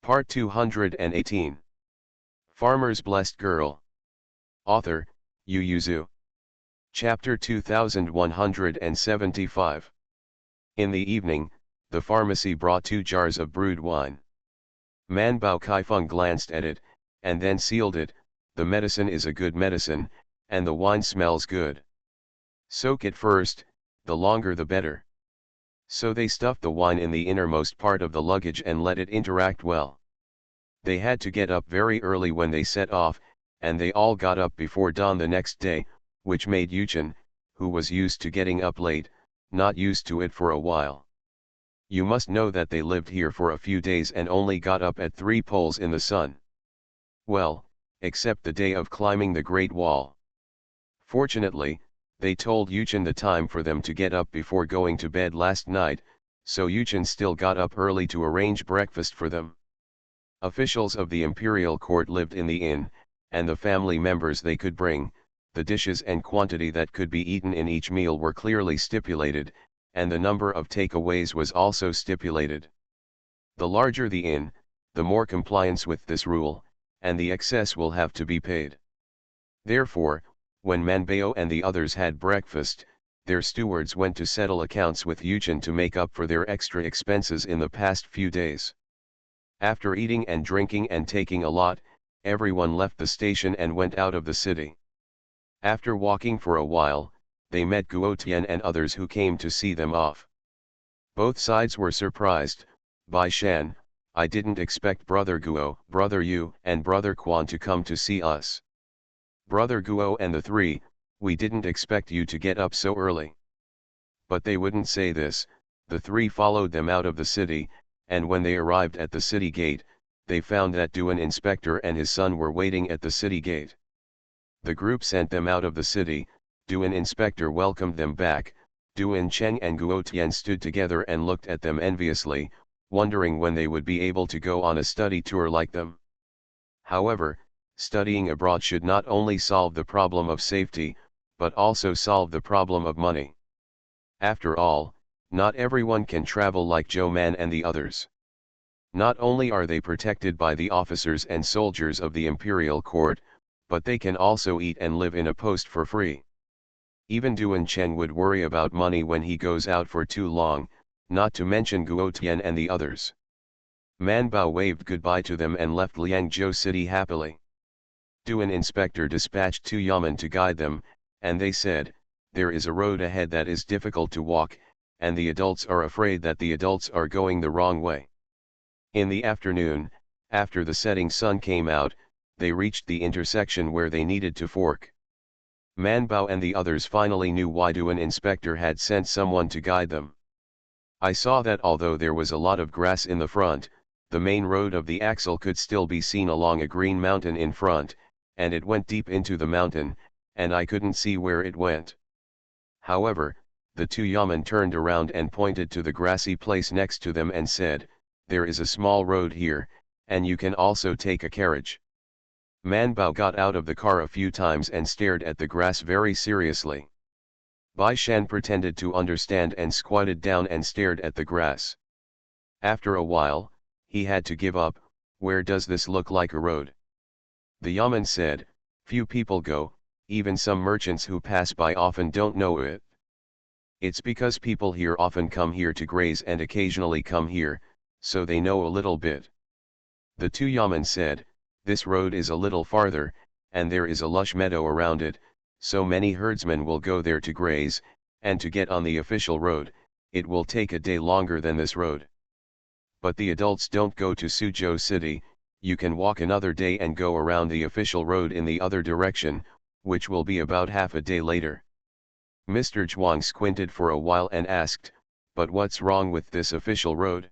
Part 218. Farmer's Blessed Girl. Author, Yu Yuzu. Chapter 2175. In the evening, the pharmacy brought 2 jars of brewed wine. Man Bao Kaifeng glanced at it, and then sealed it. The medicine is a good medicine, and the wine smells good. Soak it first, the longer the better. So they stuffed the wine in the innermost part of the luggage and let it interact well. They had to get up very early when they set off, and they all got up before dawn the next day, which made Yuchen, who was used to getting up late, not used to it for a while. You must know that they lived here for a few days and only got up at 3 poles in the sun. Well, except the day of climbing the Great Wall. Fortunately, they told Yuchen the time for them to get up before going to bed last night, so Yuchen still got up early to arrange breakfast for them. Officials of the imperial court lived in the inn, and the family members they could bring, the dishes and quantity that could be eaten in each meal were clearly stipulated, and the number of takeaways was also stipulated. The larger the inn, the more compliance with this rule, and the excess will have to be paid. Therefore, when Manbao and the others had breakfast, their stewards went to settle accounts with Yuchen to make up for their extra expenses in the past few days. After eating and drinking and taking a lot, everyone left the station and went out of the city. After walking for a while, they met Guo Tian and others who came to see them off. Both sides were surprised. Bai Shan, I didn't expect Brother Guo, Brother Yu, and Brother Quan to come to see us. Brother Guo and the 3, we didn't expect you to get up so early. But they wouldn't say this. The 3 followed them out of the city, and when they arrived at the city gate, they found that Duan Inspector and his son were waiting at the city gate. The group sent them out of the city. Duan Inspector welcomed them back. Duan Cheng and Guo Tian stood together and looked at them enviously, wondering when they would be able to go on a study tour like them. However, studying abroad should not only solve the problem of safety, but also solve the problem of money. After all, not everyone can travel like Zhou Man and the others. Not only are they protected by the officers and soldiers of the imperial court, but they can also eat and live in a post for free. Even Duan Cheng would worry about money when he goes out for too long, not to mention Guo Tian and the others. Man Bao waved goodbye to them and left Liangzhou city happily. Duan Inspector dispatched 2 yeomen to guide them, and they said, there is a road ahead that is difficult to walk, and the adults are afraid that the adults are going the wrong way. In the afternoon, after the setting sun came out, they reached the intersection where they needed to fork. Man Bao and the others finally knew why Duan Inspector had sent someone to guide them. I saw that although there was a lot of grass in the front, the main road of the axle could still be seen along a green mountain in front, and it went deep into the mountain, and I couldn't see where it went. However, the 2 yeomen turned around and pointed to the grassy place next to them and said, there is a small road here, and you can also take a carriage. Man Bao got out of the car a few times and stared at the grass very seriously. Bai Shan pretended to understand and squatted down and stared at the grass. After a while, he had to give up. Where does this look like a road? The yeoman said, few people go, even some merchants who pass by often don't know it. It's because people here often come here to graze and occasionally come here, so they know a little bit. The 2 yeomen said, this road is a little farther, and there is a lush meadow around it, so many herdsmen will go there to graze, and to get on the official road, it will take a day longer than this road. But the adults don't go to Suzhou City. You can walk another day and go around the official road in the other direction, which will be about half a day later. Mr. Zhuang squinted for a while and asked, but what's wrong with this official road?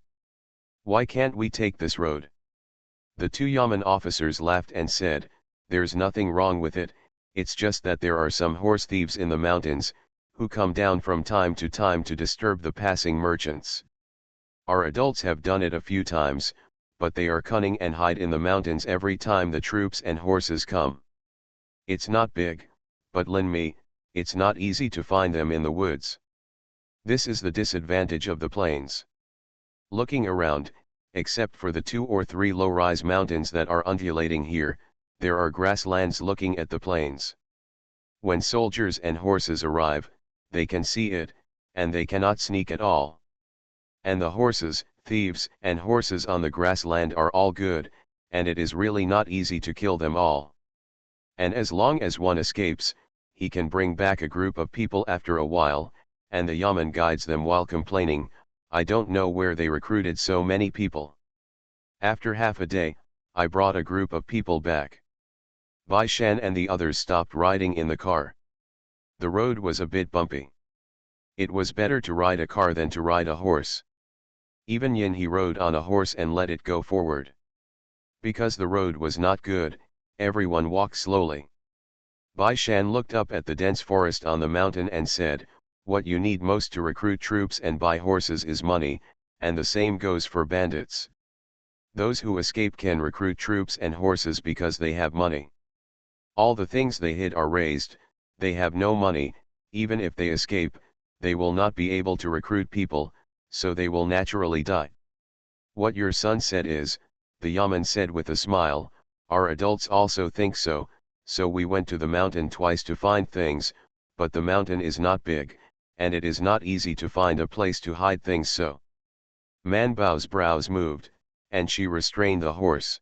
Why can't we take this road? The 2 yeoman officers laughed and said, there's nothing wrong with it, it's just that there are some horse thieves in the mountains, who come down from time to time to disturb the passing merchants. Our adults have done it a few times, but they are cunning and hide in the mountains every time the troops and horses come. It's not big, but lend me, it's not easy to find them in the woods. This is the disadvantage of the plains. Looking around, Except for the 2 or 3 low-rise mountains that are undulating here, there are grasslands looking at the plains. When soldiers and horses arrive, they can see it, and they cannot sneak at all. And the horses, thieves, and horses on the grassland are all good, and it is really not easy to kill them all. And as long as one escapes, he can bring back a group of people after a while, and the Yaman guides them while complaining, "I don't know where they recruited so many people." After half a day, I brought a group of people back. Bai Shan and the others stopped riding in the car. The road was a bit bumpy. It was better to ride a car than to ride a horse. Even Yin he rode on a horse and let it go forward. Because the road was not good, everyone walked slowly. Bai Shan looked up at the dense forest on the mountain and said, "What you need most to recruit troops and buy horses is money, and the same goes for bandits. Those who escape can recruit troops and horses because they have money. All the things they hid are raised, they have no money. Even if they escape, they will not be able to recruit people, so they will naturally die." "What your son said is," the Yaman said with a smile, "our adults also think so we went to the mountain twice to find things, but the mountain is not big, and it is not easy to find a place to hide things so." Man Bao's brows moved, and she restrained the horse.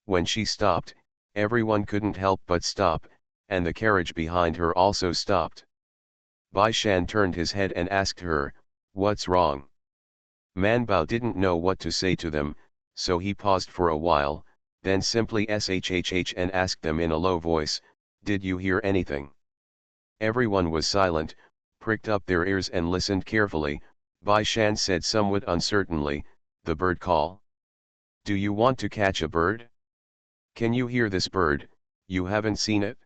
When she stopped, everyone couldn't help but stop, and the carriage behind her also stopped. Bai Shan turned his head and asked her, "What's wrong?" Man Bao didn't know what to say to them, so he paused for a while, then simply shhh and asked them in a low voice, "Did you hear anything?" Everyone was silent, pricked up their ears and listened carefully. Bai Shan said somewhat uncertainly, "The bird call? Do you want to catch a bird? Can you hear this bird? You haven't seen it?"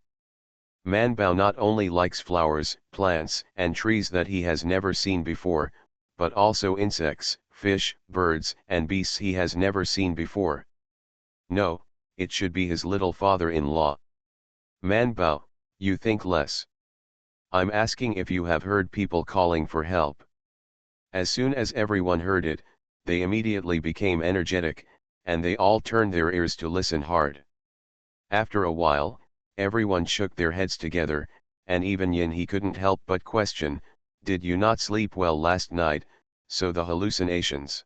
Man Bao not only likes flowers, plants, and trees that he has never seen before, but also insects, fish, birds, and beasts he has never seen before. No, it should be his little father-in-law. "Man Bao, you think less. I'm asking if you have heard people calling for help." As soon as everyone heard it, they immediately became energetic, and they all turned their ears to listen hard. After a while, everyone shook their heads together, and even Yin he couldn't help but question, "Did you not sleep well last night, so the hallucinations?"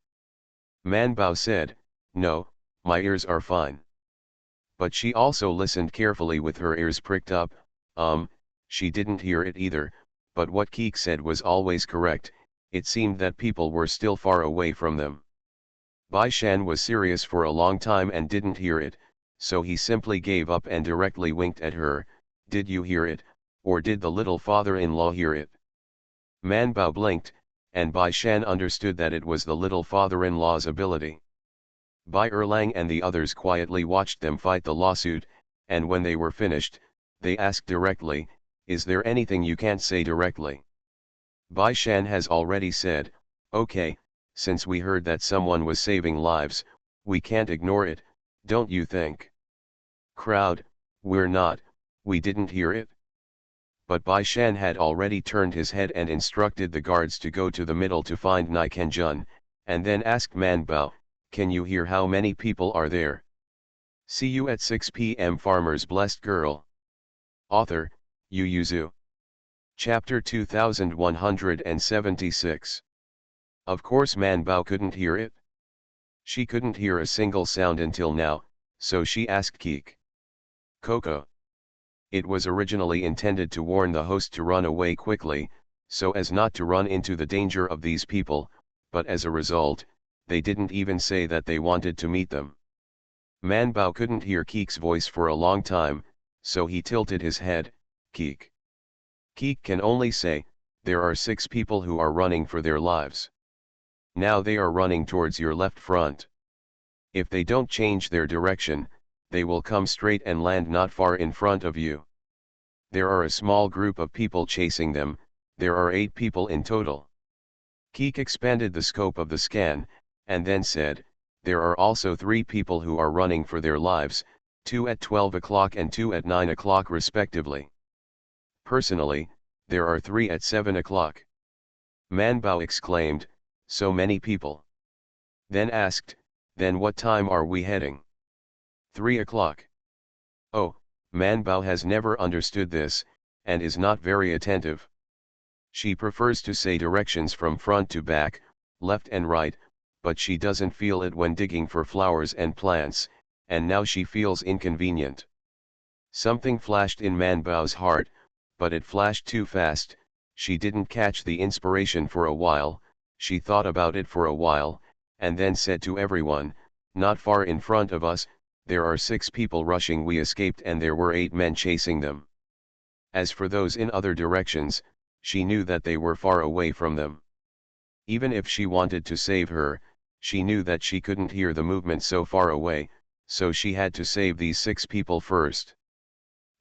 Man Bao said, "No, my ears are fine." But she also listened carefully with her ears pricked up. She didn't hear it either, but what Keek said was always correct. It seemed that people were still far away from them. Bai Shan was serious for a long time and didn't hear it, so he simply gave up and directly winked at her. "Did you hear it, or did the little father-in-law hear it?" Man Bao blinked, and Bai Shan understood that it was the little father-in-law's ability. Bai Erlang and the others quietly watched them fight the lawsuit, and when they were finished, they asked directly, "Is there anything you can't say directly?" Bai Shan has already said, "Okay, since we heard that someone was saving lives, we can't ignore it, don't you think?" Crowd, we didn't hear it. But Bai Shan had already turned his head and instructed the guards to go to the middle to find Nai Kenjun, and then asked Man Bao, "Can you hear how many people are there?" See you at 6 p.m. Farmer's Blessed Girl. Author, Yu Yuzu. Chapter 2176. Of course Man Bao couldn't hear it. She couldn't hear a single sound until now, so she asked Keek. "Coco." It was originally intended to warn the host to run away quickly, so as not to run into the danger of these people, but as a result, they didn't even say that they wanted to meet them. Man Bao couldn't hear Keek's voice for a long time, so he tilted his head. "Keek." Keek can only say, "There are 6 people who are running for their lives. Now they are running towards your left front. If they don't change their direction, they will come straight and land not far in front of you. There are a small group of people chasing them, there are 8 people in total." Keek expanded the scope of the scan, and then said, "There are also 3 people who are running for their lives, 2 at 12 o'clock and 2 at 9 o'clock respectively. Personally, there are 3 at 7 o'clock. Man Bao exclaimed, "So many people?" Then asked, Then what time are we heading? 3 o'clock. Oh, Man Bao has never understood this, and is not very attentive. She prefers to say directions from front to back, left and right, but she doesn't feel it when digging for flowers and plants, and now she feels inconvenient. Something flashed in Man Bao's heart, but it flashed too fast. She didn't catch the inspiration for a while. She thought about it for a while, and then said to everyone, "Not far in front of us, there are 6 people rushing. We escaped and there were 8 men chasing them." As for those in other directions, she knew that they were far away from them. Even if she wanted to save her, she knew that she couldn't hear the movement so far away, so she had to save these 6 people first.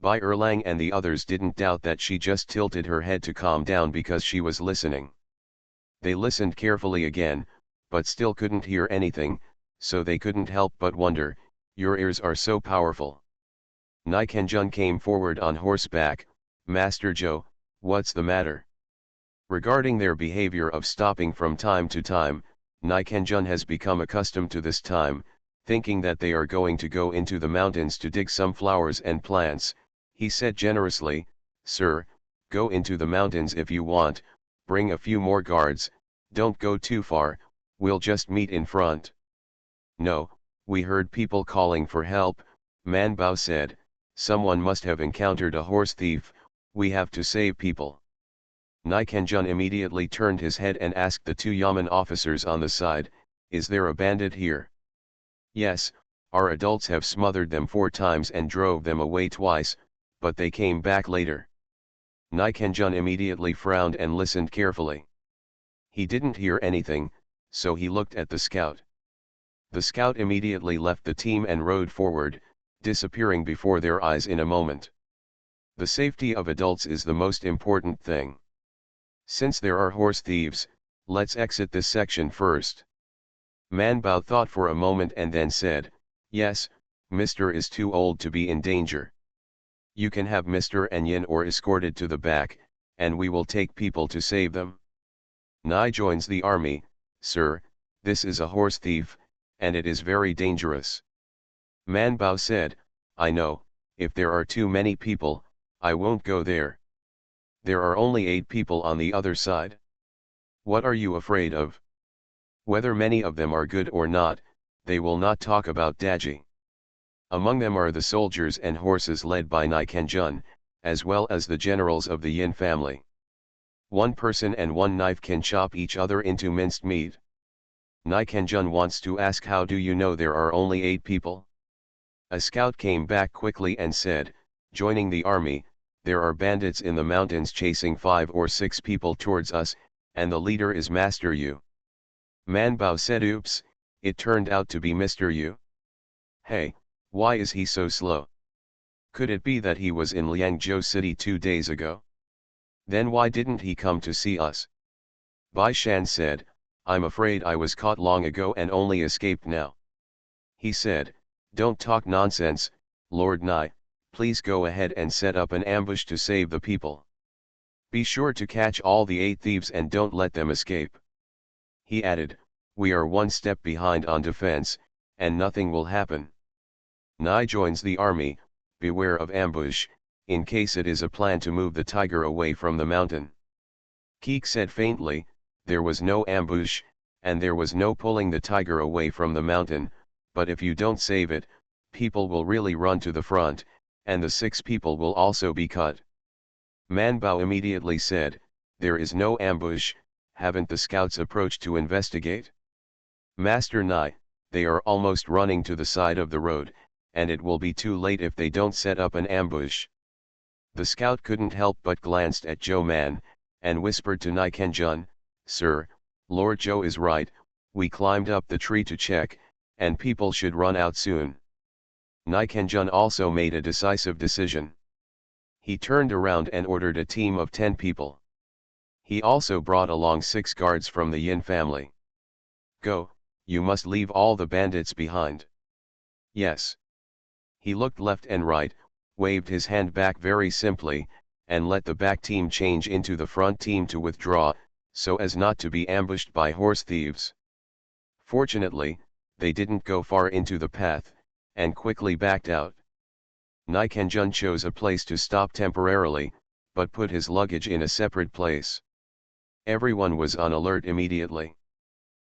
Bai Erlang and the others didn't doubt that she just tilted her head to calm down because she was listening. They listened carefully again, but still couldn't hear anything, so they couldn't help but wonder, "Your ears are so powerful." Nai Kenjun came forward on horseback. "Master Zhou, what's the matter?" Regarding their behavior of stopping from time to time, Nai Kenjun has become accustomed to this time, thinking that they are going to go into the mountains to dig some flowers and plants. He said generously, "Sir, go into the mountains if you want, bring a few more guards, don't go too far, we'll just meet in front." "No, we heard people calling for help," Man Bao said. "Someone must have encountered a horse thief, we have to save people." Nai Kenjun immediately turned his head and asked the 2 yamen officers on the side, "Is there a bandit here?" "Yes, our adults have smothered them 4 times and drove them away twice, but they came back later." Nai Kenjun immediately frowned and listened carefully. He didn't hear anything, so he looked at the scout. The scout immediately left the team and rode forward, disappearing before their eyes in a moment. The safety of adults is the most important thing. Since there are horse thieves, let's exit this section first. Man Bao thought for a moment and then said, "Yes, Mr. is too old to be in danger. You can have Mr. and Yin or escorted to the back, and we will take people to save them." Nai joins the army. "Sir, this is a horse thief, and it is very dangerous." Man Bao said, "I know, if there are too many people, I won't go there. There are only 8 people on the other side. What are you afraid of? Whether many of them are good or not, they will not talk about Daji. Among them are the soldiers and horses led by Nai Kenjun, as well as the generals of the Yin family. 1 person and 1 knife can chop each other into minced meat." Nai Kenjun wants to ask, "How do you know there are only 8 people?" A scout came back quickly and said, "Joining the army, there are bandits in the mountains chasing 5 or 6 people towards us, and the leader is Master Yu." Man Bao said, "Oops, it turned out to be Mr. Yu. Hey, why is he so slow? Could it be that he was in Liangzhou City 2 days ago? Then why didn't he come to see us?" Bai Shan said, "I'm afraid I was caught long ago and only escaped now." He said, "Don't talk nonsense, Lord Nai, please go ahead and set up an ambush to save the people. Be sure to catch all the 8 thieves and don't let them escape." He added, "We are 1 step behind on defense, and nothing will happen." Nai joins the army. "Beware of ambush, in case it is a plan to move the tiger away from the mountain." Keek said faintly, "There was no ambush, and there was no pulling the tiger away from the mountain, but if you don't save it, people will really run to the front, and the 6 people will also be cut." Man Bao immediately said, "There is no ambush, haven't the scouts approached to investigate?" "Master Nai, they are almost running to the side of the road, and it will be too late if they don't set up an ambush." The scout couldn't help but glanced at Zhou Man, and whispered to Nai Kenjun, "Sir, Lord Zhou is right, we climbed up the tree to check, and people should run out soon." Nai Kenjun also made a decisive decision. He turned around and ordered a team of 10 people. He also brought along 6 guards from the Yin family. "Go, you must leave all the bandits behind." "Yes." He looked left and right, waved his hand back very simply, and let the back team change into the front team to withdraw, so as not to be ambushed by horse thieves. Fortunately, they didn't go far into the path, and quickly backed out. Nikanjun chose a place to stop temporarily, but put his luggage in a separate place. Everyone was on alert immediately.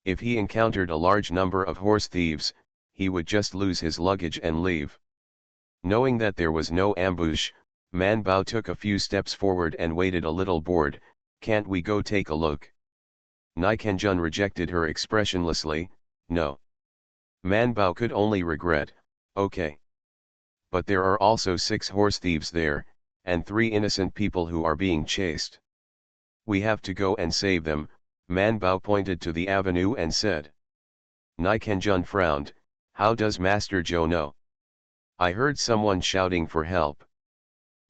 If he encountered a large number of horse thieves, he would just lose his luggage and leave. Knowing that there was no ambush, Man Bao took a few steps forward and waited a little bored. "Can't we go take a look?" Nikanjun rejected her expressionlessly. "No." Man Bao could only regret. "Okay. But there are also 6 horse thieves there, and 3 innocent people who are being chased. We have to go and save them." Man Bao pointed to the avenue and said. Nikanjun frowned. "How does Master Zhou know?" "I heard someone shouting for help."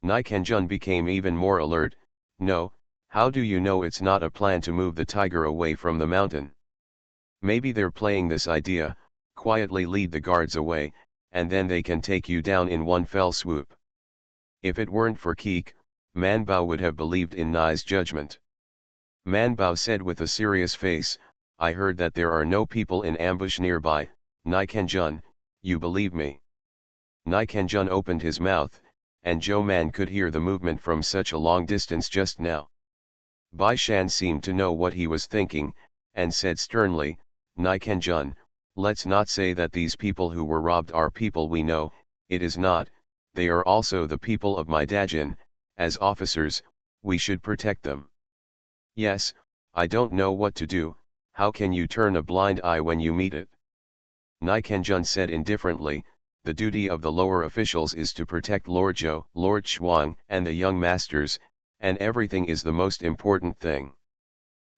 Nikanjun became even more alert. "No, how do you know it's not a plan to move the tiger away from the mountain? Maybe they're playing this idea, quietly lead the guards away, and then they can take you down in one fell swoop." If it weren't for Keek, Man Bao would have believed in Nai's judgment. Man Bao said with a serious face, "I heard that there are no people in ambush nearby. Nikanjun, you believe me?" Nikanjun opened his mouth, and Zhou Man could hear the movement from such a long distance just now. Bai Shan seemed to know what he was thinking, and said sternly, "Nikanjun, let's not say that these people who were robbed are people we know. It is not. They are also the people of my Dajin. As officers, we should protect them." "Yes, I don't know what to do. How can you turn a blind eye when you meet it?" Nikanjun said indifferently, "The duty of the lower officials is to protect Lord Zhou, Lord Shuang, and the young masters, and everything is the most important thing."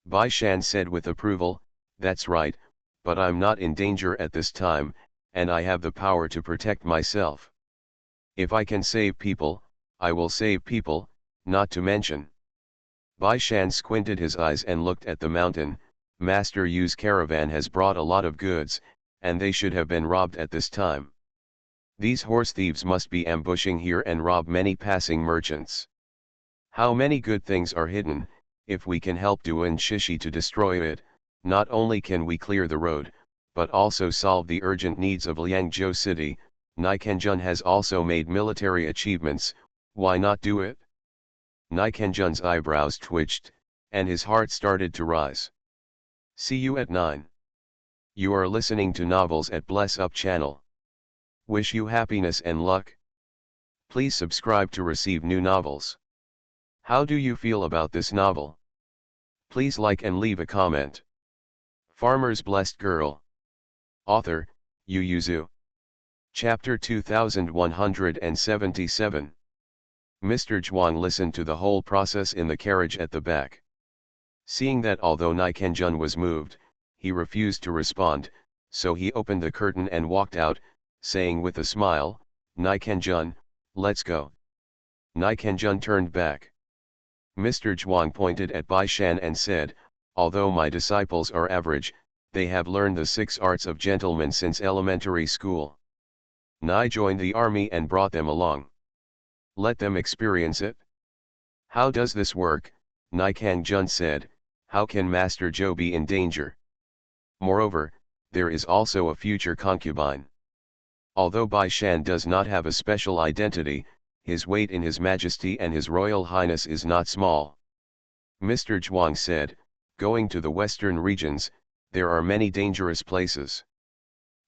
Bai Shan said with approval, "That's right, but I'm not in danger at this time, and I have the power to protect myself. If I can save people, I will save people, not to mention." Bai Shan squinted his eyes and looked at the mountain. "Master Yu's caravan has brought a lot of goods, and they should have been robbed at this time. These horse thieves must be ambushing here and rob many passing merchants. How many good things are hidden. If we can help Duan Shishi to destroy it, not only can we clear the road, but also solve the urgent needs of Liangzhou city. Nikanjun has also made military achievements, why not do it?" Nikanjun's eyebrows twitched, and his heart started to rise. See you at 9. You are listening to Novels at Bless Up channel. Wish you happiness and luck. Please subscribe to receive new novels. How do you feel about this novel? Please like and leave a comment. Farmer's Blessed Girl. Author, Yu Yuzu. Chapter 2177. Mr. Zhuang listened to the whole process in the carriage at the back. Seeing that although Nikanjun was moved, he refused to respond, so he opened the curtain and walked out, saying with a smile, "Nikanjun, let's go." Nikanjun turned back. Mr. Zhuang pointed at Bai Shan and said, "Although my disciples are average, they have learned the 6 arts of gentlemen since elementary school. Nai joined the army and brought them along. Let them experience it." "How does this work?" Nikanjun said. "How can Master Zhou be in danger? Moreover, there is also a future concubine." Although Bai Shan does not have a special identity, his weight in His Majesty and His Royal Highness is not small. Mr. Zhuang said, "Going to the western regions, there are many dangerous places.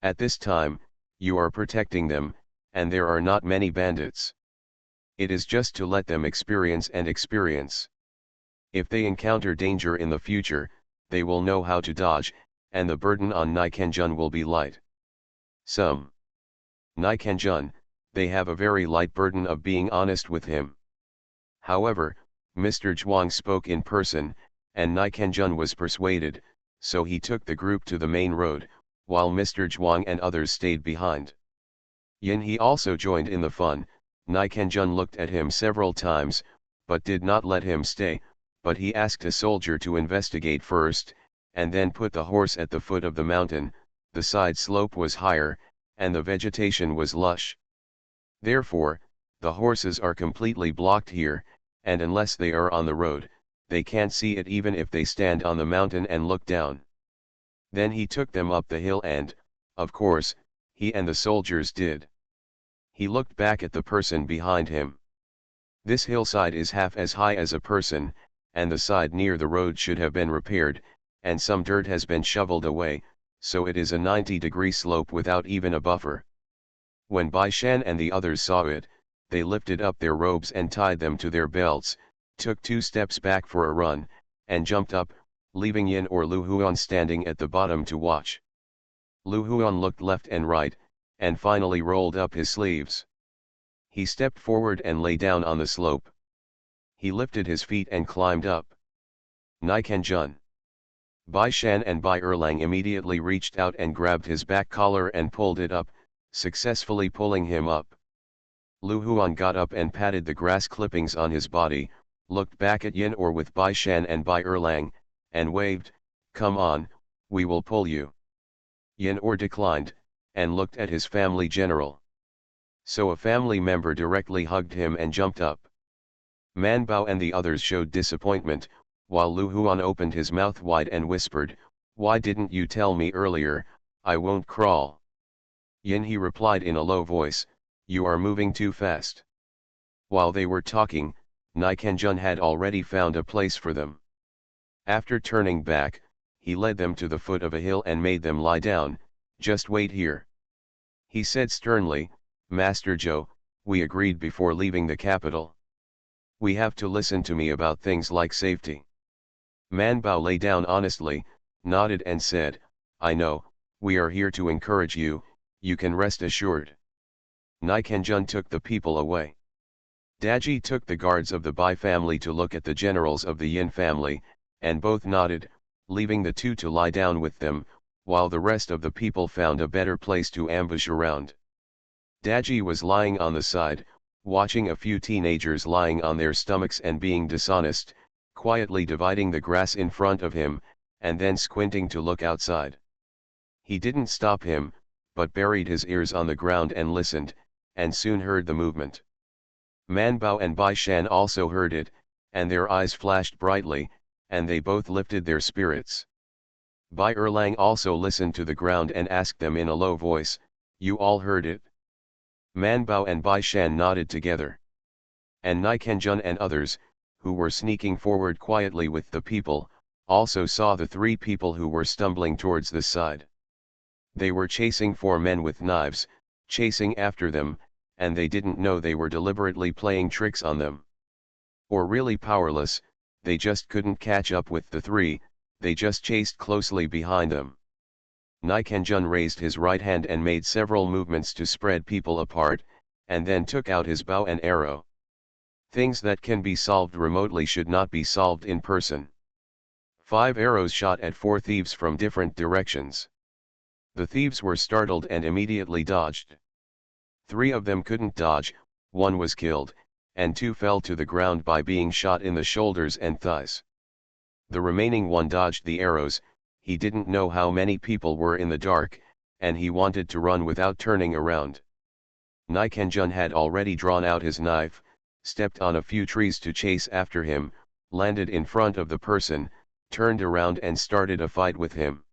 At this time, you are protecting them, and there are not many bandits. It is just to let them experience and experience. If they encounter danger in the future, they will know how to dodge, and the burden on Nikanjun will be light." Nikanjun, they have a very light burden of being honest with him. However, Mr. Zhuang spoke in person, and Nikanjun was persuaded, so he took the group to the main road, while Mr. Zhuang and others stayed behind. Yin He also joined in the fun. Nikanjun looked at him several times, but did not let him stay, but he asked a soldier to investigate first, and then put the horse at the foot of the mountain. The side slope was higher, and the vegetation was lush. Therefore, the horses are completely blocked here, and unless they are on the road, they can't see it even if they stand on the mountain and look down. Then he took them up the hill and, Of course, he and the soldiers did. He looked back at the person behind him. This hillside is half as high as a person, and the side near the road should have been repaired, and some dirt has been shoveled away, so it is a 90-degree slope without even a buffer. When Bai Shan and the others saw it, they lifted up their robes and tied them to their belts, took 2 steps back for a run, and jumped up, leaving Yin or Lu Huan standing at the bottom to watch. Lu Huan looked left and right, and finally rolled up his sleeves. He stepped forward and lay down on the slope. He lifted his feet and climbed up. Nikan Jun. Bai Shan and Bai Erlang immediately reached out and grabbed his back collar and pulled it up, successfully pulling him up. Lu Huan got up and patted the grass clippings on his body, looked back at Yin Or with Bai Shan and Bai Erlang, and waved, "Come on, we will pull you." Yin Or declined, and looked at his family general. So a family member directly hugged him and jumped up. Man Bao and the others showed disappointment, while Lu Huan opened his mouth wide and whispered, "Why didn't you tell me earlier? I won't crawl." Yin He replied in a low voice, "You are moving too fast." While they were talking, Nikan Jun had already found a place for them. After turning back, he led them to the foot of a hill and made them lie down. "Just wait here," he said sternly. "Master Zhou, we agreed before leaving the capital. We have to listen to me about things like safety." Man Bao lay down honestly, nodded and said, "I know, we are here to encourage you, you can rest assured." Nikan Jun took the people away. Daji took the guards of the Bai family to look at the generals of the Yin family, and both nodded, leaving the 2 to lie down with them, while the rest of the people found a better place to ambush around. Daji was lying on the side, watching a few teenagers lying on their stomachs and being dishonest, quietly dividing the grass in front of him, and then squinting to look outside. He didn't stop him, but buried his ears on the ground and listened, and soon heard the movement. Man Bao and Bai Shan also heard it, and their eyes flashed brightly, and they both lifted their spirits. Bai Erlang also listened to the ground and asked them in a low voice, "You all heard it?" Man Bao and Bai Shan nodded together. And Nikan Jun and others, who were sneaking forward quietly with the people, also saw the 3 people who were stumbling towards the side. They were chasing 4 men with knives, chasing after them, and they didn't know they were deliberately playing tricks on them. Or really powerless, they just couldn't catch up with the 3, they just chased closely behind them. Nikan Jun raised his right hand and made several movements to spread people apart, and then took out his bow and arrow. Things that can be solved remotely should not be solved in person. 5 arrows shot at 4 thieves from different directions. The thieves were startled and immediately dodged. 3 of them couldn't dodge, 1 was killed, and 2 fell to the ground by being shot in the shoulders and thighs. The remaining 1 dodged the arrows. He didn't know how many people were in the dark, and he wanted to run without turning around. Nikan Jun had already drawn out his knife, stepped on a few trees to chase after him, landed in front of the person, turned around and started a fight with him.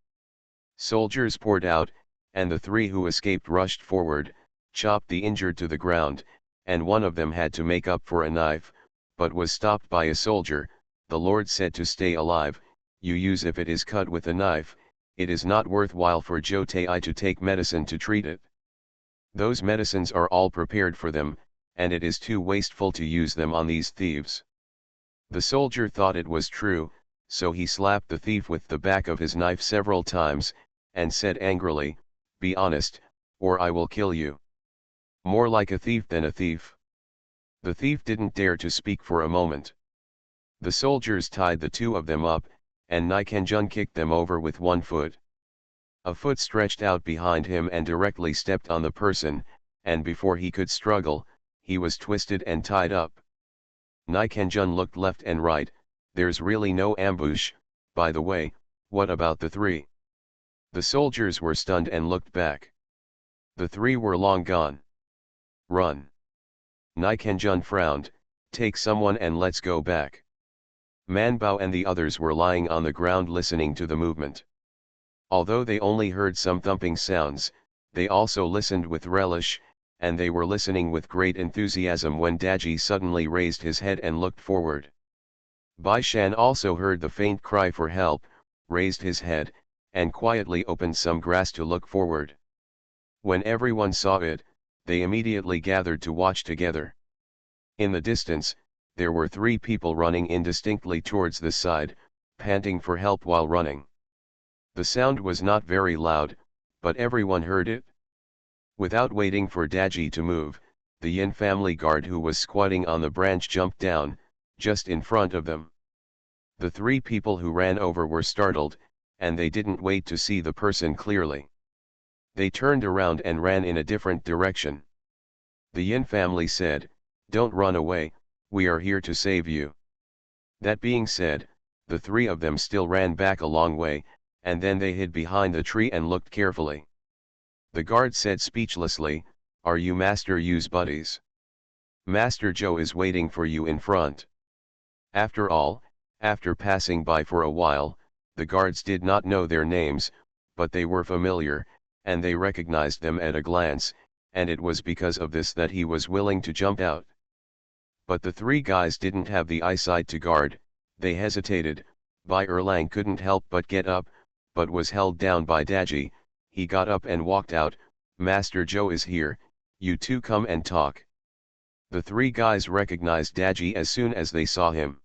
Soldiers poured out, and the 3 who escaped rushed forward, chopped the injured to the ground, and one of them had to make up for a knife, but was stopped by a soldier. The Lord said to stay alive, you use if it is cut with a knife, it is not worthwhile for Zhou Tai to take medicine to treat it. Those medicines are all prepared for them, and it is too wasteful to use them on these thieves. The soldier thought it was true, so he slapped the thief with the back of his knife several times, and said angrily, "Be honest, or I will kill you." More like a thief than a thief. The thief didn't dare to speak for a moment. The soldiers tied the 2 of them up, and Nikan Jun kicked them over with 1 foot. A foot stretched out behind him and directly stepped on the person, and before he could struggle, he was twisted and tied up. Nikan Jun looked left and right. There's really no ambush. By the way, what about the 3? The soldiers were stunned and looked back. The 3 were long gone. Run. Nikan Jun frowned, take someone and let's go back. Man Bao and the others were lying on the ground listening to the movement. Although they only heard some thumping sounds, they also listened with relish, and they were listening with great enthusiasm when Daji suddenly raised his head and looked forward. Bai Shan also heard the faint cry for help, raised his head, and quietly opened some grass to look forward. When everyone saw it, they immediately gathered to watch together. In the distance, there were 3 people running indistinctly towards the side, panting for help while running. The sound was not very loud, but everyone heard it. Without waiting for Daji to move, the Yin family guard who was squatting on the branch jumped down, just in front of them. The 3 people who ran over were startled, and they didn't wait to see the person clearly. They turned around and ran in a different direction. The Yin family said, "Don't run away, we are here to save you." That being said, the 3 of them still ran back a long way, and then they hid behind the tree and looked carefully. The guard said speechlessly, "Are you Master Yu's buddies? Master Zhou is waiting for you in front." After all, after passing by for a while, the guards did not know their names, but they were familiar, and they recognized them at a glance, and it was because of this that he was willing to jump out. But the 3 guys didn't have the eyesight to guard, they hesitated. Bai Erlang couldn't help but get up, but was held down by Daji. He got up and walked out. "Master Zhou is here, you two come and talk." The 3 guys recognized Daji as soon as they saw him.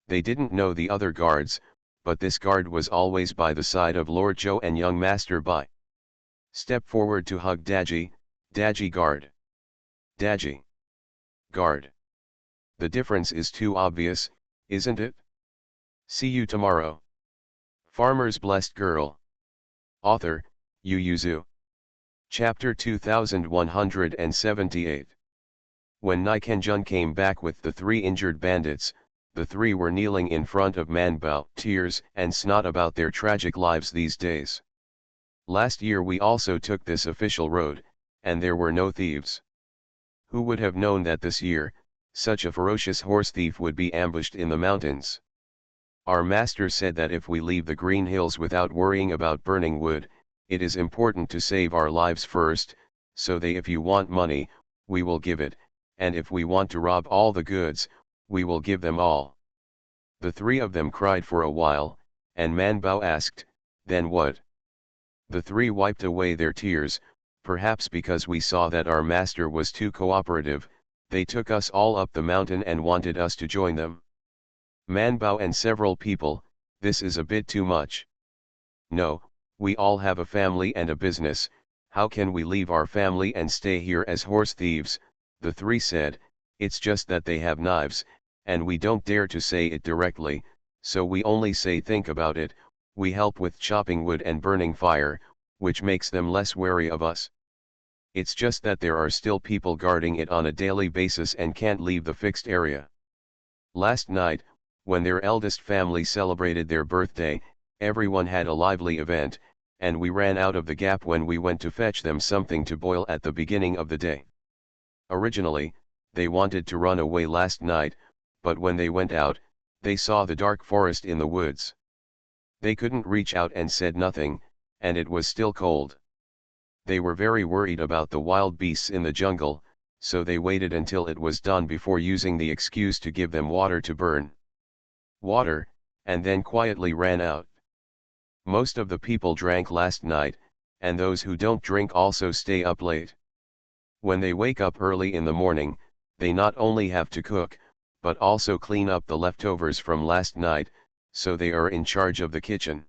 They didn't know the other guards, but this guard was always by the side of Lord Zhou and young Master Bai. "Step forward to hug Daji, Daji guard. Daji. Guard." The difference is too obvious, isn't it? See you tomorrow. Farmer's Blessed Girl. Author, Yu Yuzu. Chapter 2178. When Nikanjun came back with the 3 injured bandits, the 3 were kneeling in front of Manbao, tears and snot about their tragic lives these days. "Last year we also took this official road, and there were no thieves. Who would have known that this year, such a ferocious horse thief would be ambushed in the mountains? Our master said that if we leave the green hills without worrying about burning wood, it is important to save our lives first, so that if you want money, we will give it, and if we want to rob all the goods, we will give them all." The 3 of them cried for a while, and Manbao asked, "Then what?" The 3 wiped away their tears. "Perhaps because we saw that our master was too cooperative, they took us all up the mountain and wanted us to join them." Manbao and several people, "This is a bit too much. No, we all have a family and a business, how can we leave our family and stay here as horse thieves?" The 3 said, "It's just that they have knives, and we don't dare to say it directly, so we only say think about it, we help with chopping wood and burning fire, which makes them less wary of us. It's just that there are still people guarding it on a daily basis and can't leave the fixed area." Last night, when their eldest family celebrated their birthday, everyone had a lively event, and we ran out of the gap when we went to fetch them something to boil at the beginning of the day. Originally, they wanted to run away last night, but when they went out, they saw the dark forest in the woods. They couldn't reach out and said nothing, and it was still cold. They were very worried about the wild beasts in the jungle, so they waited until it was dawn before using the excuse to give them water to burn. Water, and then quietly ran out. Most of the people drank last night, and those who don't drink also stay up late. When they wake up early in the morning, they not only have to cook, but also clean up the leftovers from last night, so they are in charge of the kitchen.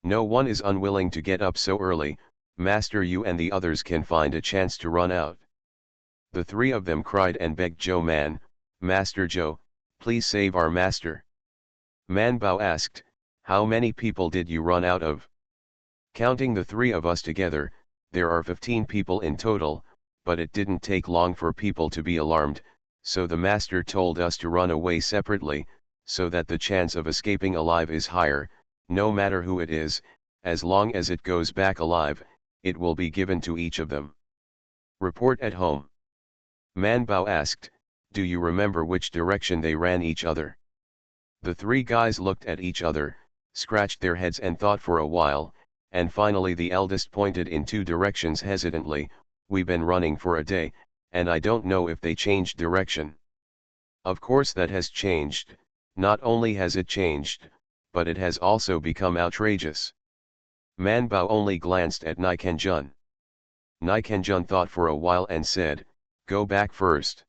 No one is unwilling to get up so early. Master Yu and the others can find a chance to run out. The 3 of them cried and begged Zhou Man, "Master Zhou, please save our master." Manbao asked, "How many people did you run out of?" "Counting the 3 of us together, there are 15 people in total, but it didn't take long for people to be alarmed, so the master told us to run away separately, so that the chance of escaping alive is higher. No matter who it is, as long as it goes back alive, it will be given to each of them." Report at home. Manbao asked, "Do you remember which direction they ran each other?" The 3 guys looked at each other, scratched their heads and thought for a while, and finally the eldest pointed in two directions hesitantly. We've been running for a day, and I don't know if they changed direction. Of course that has changed. Not only has it changed, but it has also become outrageous. Man Bao only glanced at Nikanjun. Nikanjun thought for a while and said, "Go back first.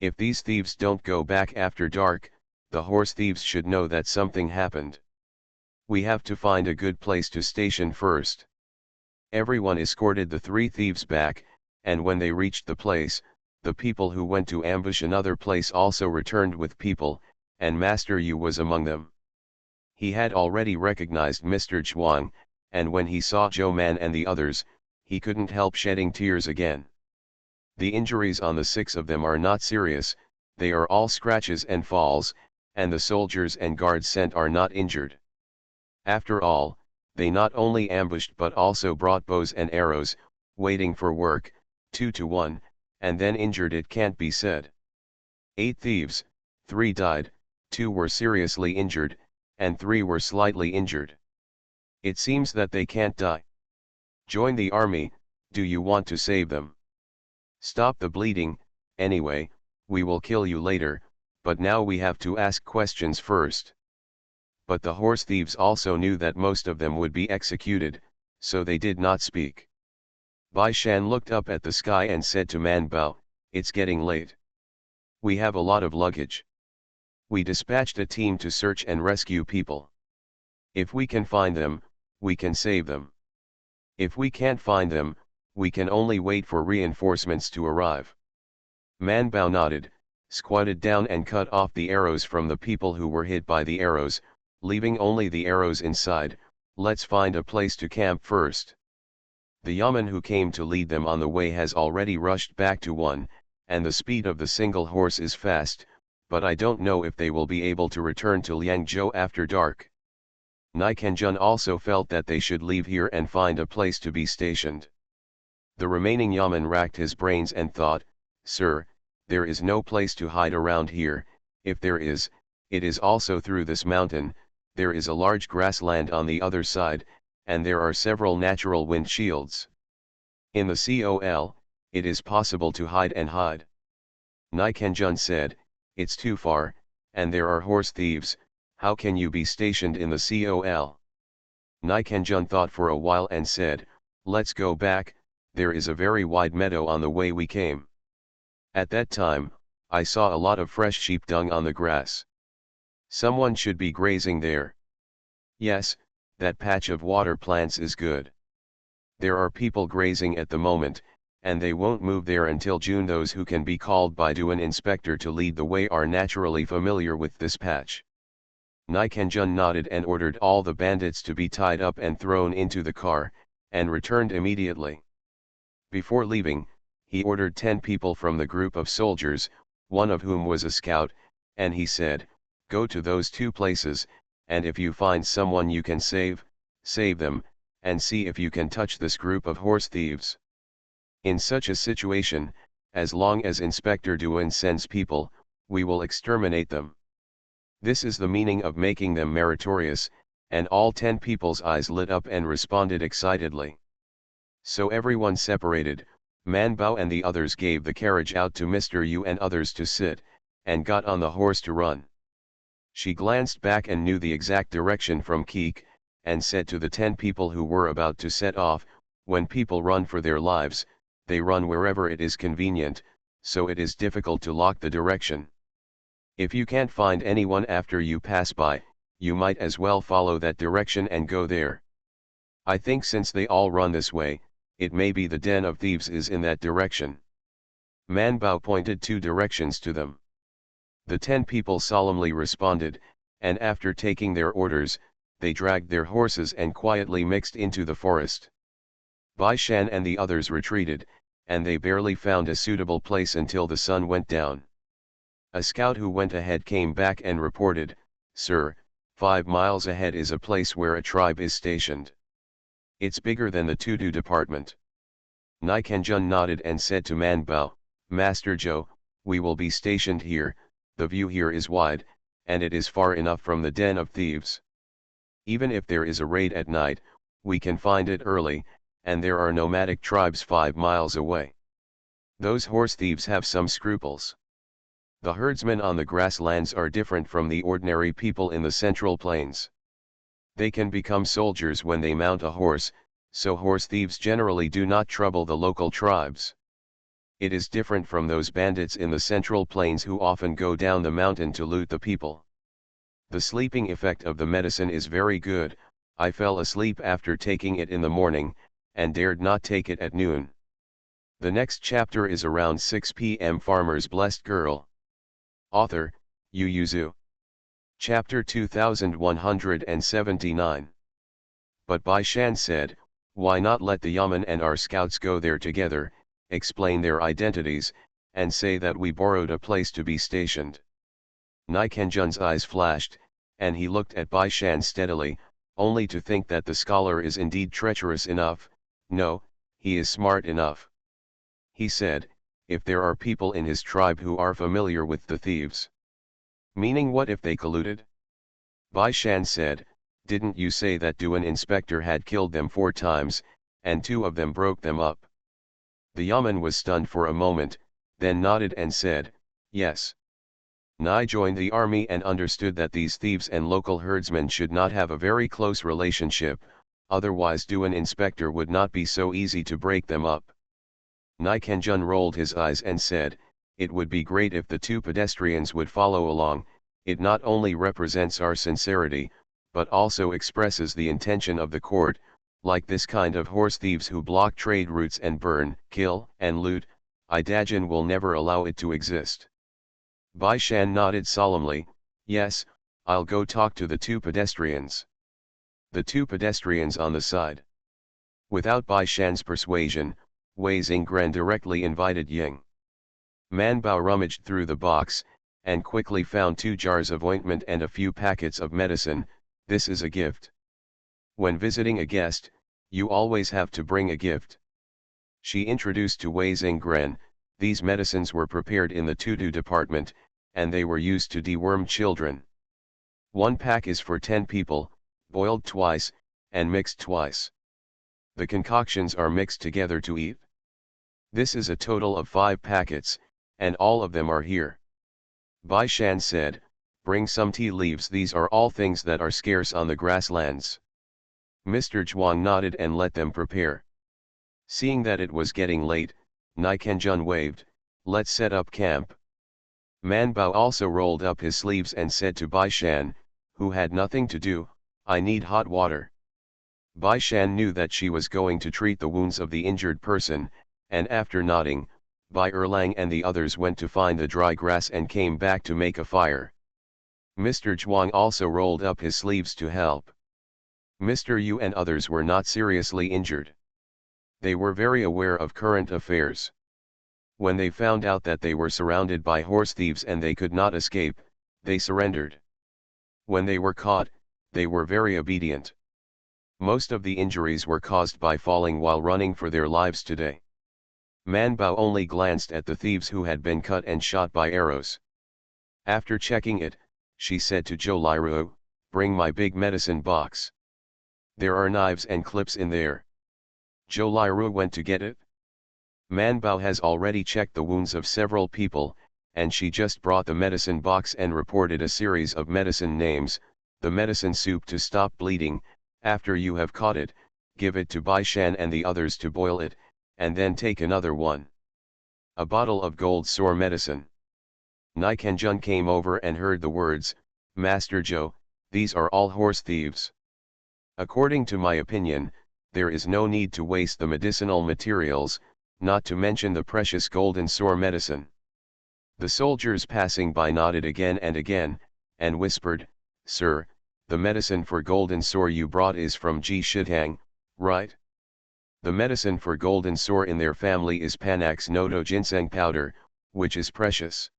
If these thieves don't go back after dark, the horse thieves should know that something happened. We have to find a good place to station first." Everyone escorted the three thieves back, and when they reached the place, the people who went to ambush another place also returned with people, and Master Yu was among them. He had already recognized Mr. Zhuang, and when he saw Zhou Man and the others, he couldn't help shedding tears again. The injuries on the six of them are not serious, they are all scratches and falls, and the soldiers and guards sent are not injured. After all, they not only ambushed but also brought bows and arrows, waiting for work, 2-1, and then injured it can't be said. 8 thieves, 3 died, 2 were seriously injured, and 3 were slightly injured. It seems that they can't die. Join the army, do you want to save them? Stop the bleeding, anyway, we will kill you later, but now we have to ask questions first. But the horse thieves also knew that most of them would be executed, so they did not speak. Bai Shan looked up at the sky and said to Man Bao, "It's getting late. We have a lot of luggage. We dispatched a team to search and rescue people. If we can find them, we can save them. If we can't find them, we can only wait for reinforcements to arrive." Man Bao nodded, squatted down and cut off the arrows from the people who were hit by the arrows, leaving only the arrows inside. "Let's find a place to camp first." The yeoman who came to lead them on the way has already rushed back to one, and the speed of the single horse is fast, but I don't know if they will be able to return to Liangzhou after dark. Nikanjun also felt that they should leave here and find a place to be stationed. The remaining yeoman racked his brains and thought, "Sir, there is no place to hide around here, if there is, it is also through this mountain. There is a large grassland on the other side, and there are several natural wind shields. In the Col, it is possible to hide and hide." Nikanjun said, "It's too far, and there are horse thieves. How can you be stationed in the Col?" Nikanjun thought for a while and said, "Let's go back, there is a very wide meadow on the way we came. At that time, I saw a lot of fresh sheep dung on the grass. Someone should be grazing there. Yes, that patch of water plants is good. There are people grazing at the moment, and they won't move there until June. Those who can be called by an inspector to lead the way are naturally familiar with this patch." Nikanjun nodded and ordered all the bandits to be tied up and thrown into the car, and returned immediately. Before leaving, he ordered 10 people from the group of soldiers, one of whom was a scout, and he said, "Go to those 2 places, and if you find someone you can save, save them, and see if you can touch this group of horse thieves. In such a situation, as long as Inspector Duan sends people, we will exterminate them." This is the meaning of making them meritorious, and all 10 people's eyes lit up and responded excitedly. So everyone separated. Man Bao and the others gave the carriage out to Mr. Yu and others to sit, and got on the horse to run. She glanced back and knew the exact direction from Keek, and said to the 10 people who were about to set off, "When people run for their lives, they run wherever it is convenient, so it is difficult to lock the direction. If you can't find anyone after you pass by, you might as well follow that direction and go there. I think since they all run this way, it may be the den of thieves is in that direction." Man Bao pointed 2 directions to them. The 10 people solemnly responded, and after taking their orders, they dragged their horses and quietly mixed into the forest. Bai Shan and the others retreated, and they barely found a suitable place until the sun went down. A scout who went ahead came back and reported, "Sir, 5 miles ahead is a place where a tribe is stationed. It's bigger than the Tudu department." Nikanjun nodded and said to Man Bao, "Master Zhou, we will be stationed here. The view here is wide, and it is far enough from the den of thieves. Even if there is a raid at night, we can find it early, and there are nomadic tribes 5 miles away. Those horse thieves have some scruples. The herdsmen on the grasslands are different from the ordinary people in the Central Plains. They can become soldiers when they mount a horse, so horse thieves generally do not trouble the local tribes. It is different from those bandits in the Central Plains who often go down the mountain to loot the people. The sleeping effect of the medicine is very good. I fell asleep after taking it in the morning, and dared not take it at noon. The next chapter is around 6 p.m. Farmer's Blessed Girl. Author, Yu Yuzu. Chapter 2179. But Bai Shan said, "Why not let the Yamen and our scouts go there together, explain their identities, and say that we borrowed a place to be stationed?" Nai Kenjun's eyes flashed, and he looked at Bai Shan steadily, only to think that the scholar is indeed treacherous enough. No, he is smart enough. He said, "If there are people in his tribe who are familiar with the thieves." Meaning, what if they colluded? Bai Shan said, "Didn't you say that Duan inspector had killed them 4 times, and 2 of them broke them up?" The Yamen was stunned for a moment, then nodded and said, "Yes." Nai joined the army and understood that these thieves and local herdsmen should not have a very close relationship, otherwise Duan inspector would not be so easy to break them up. Nai Kenjun rolled his eyes and said, "It would be great if the 2 pedestrians would follow along. It not only represents our sincerity, but also expresses the intention of the court. Like this kind of horse thieves who block trade routes and burn, kill, and loot, Idajan will never allow it to exist." Bai Shan nodded solemnly, "Yes, I'll go talk to the 2 pedestrians." The 2 pedestrians on the side. Without Bai Shan's persuasion, Wei Xingren directly invited Ying. Man Bao rummaged through the box, and quickly found 2 jars of ointment and a few packets of medicine. "This is a gift. When visiting a guest, you always have to bring a gift." She introduced to Wei Xingren, "These medicines were prepared in the Tutu department, and they were used to deworm children. 1 pack is for 10 people, boiled twice, and mixed twice. The concoctions are mixed together to eat. This is a total of 5 packets, and all of them are here." Bai Shan said, "Bring some tea leaves. These are all things that are scarce on the grasslands." Mr. Zhuang nodded and let them prepare. Seeing that it was getting late, Nai Kenjun waved, "Let's set up camp." Man Bao also rolled up his sleeves and said to Bai Shan, who had nothing to do, "I need hot water." Bai Shan knew that she was going to treat the wounds of the injured person, and after nodding, Bai Erlang and the others went to find the dry grass and came back to make a fire. Mr. Zhuang also rolled up his sleeves to help. Mr. Yu and others were not seriously injured. They were very aware of current affairs. When they found out that they were surrounded by horse thieves and they could not escape, they surrendered. When they were caught, they were very obedient. Most of the injuries were caused by falling while running for their lives today. Man Bao only glanced at the thieves who had been cut and shot by arrows. After checking it, she said to Zhou Liru, "Bring my big medicine box. There are knives and clips in there." Zhou Liru went to get it. Man Bao has already checked the wounds of several people, and she just brought the medicine box and reported a series of medicine names. "The medicine soup to stop bleeding. After you have caught it, give it to Bai Shan and the others to boil it, and then take another one. A bottle of gold sore medicine." Nai Kenjun came over and heard the words, "Master Zhou, these are all horse thieves. According to my opinion, there is no need to waste the medicinal materials, not to mention the precious golden sore medicine." The soldiers passing by nodded again and again, and whispered, "Sir, the medicine for golden sore you brought is from Ji Shitang, right? The medicine for golden sore in their family is Panax Noto ginseng powder, which is precious."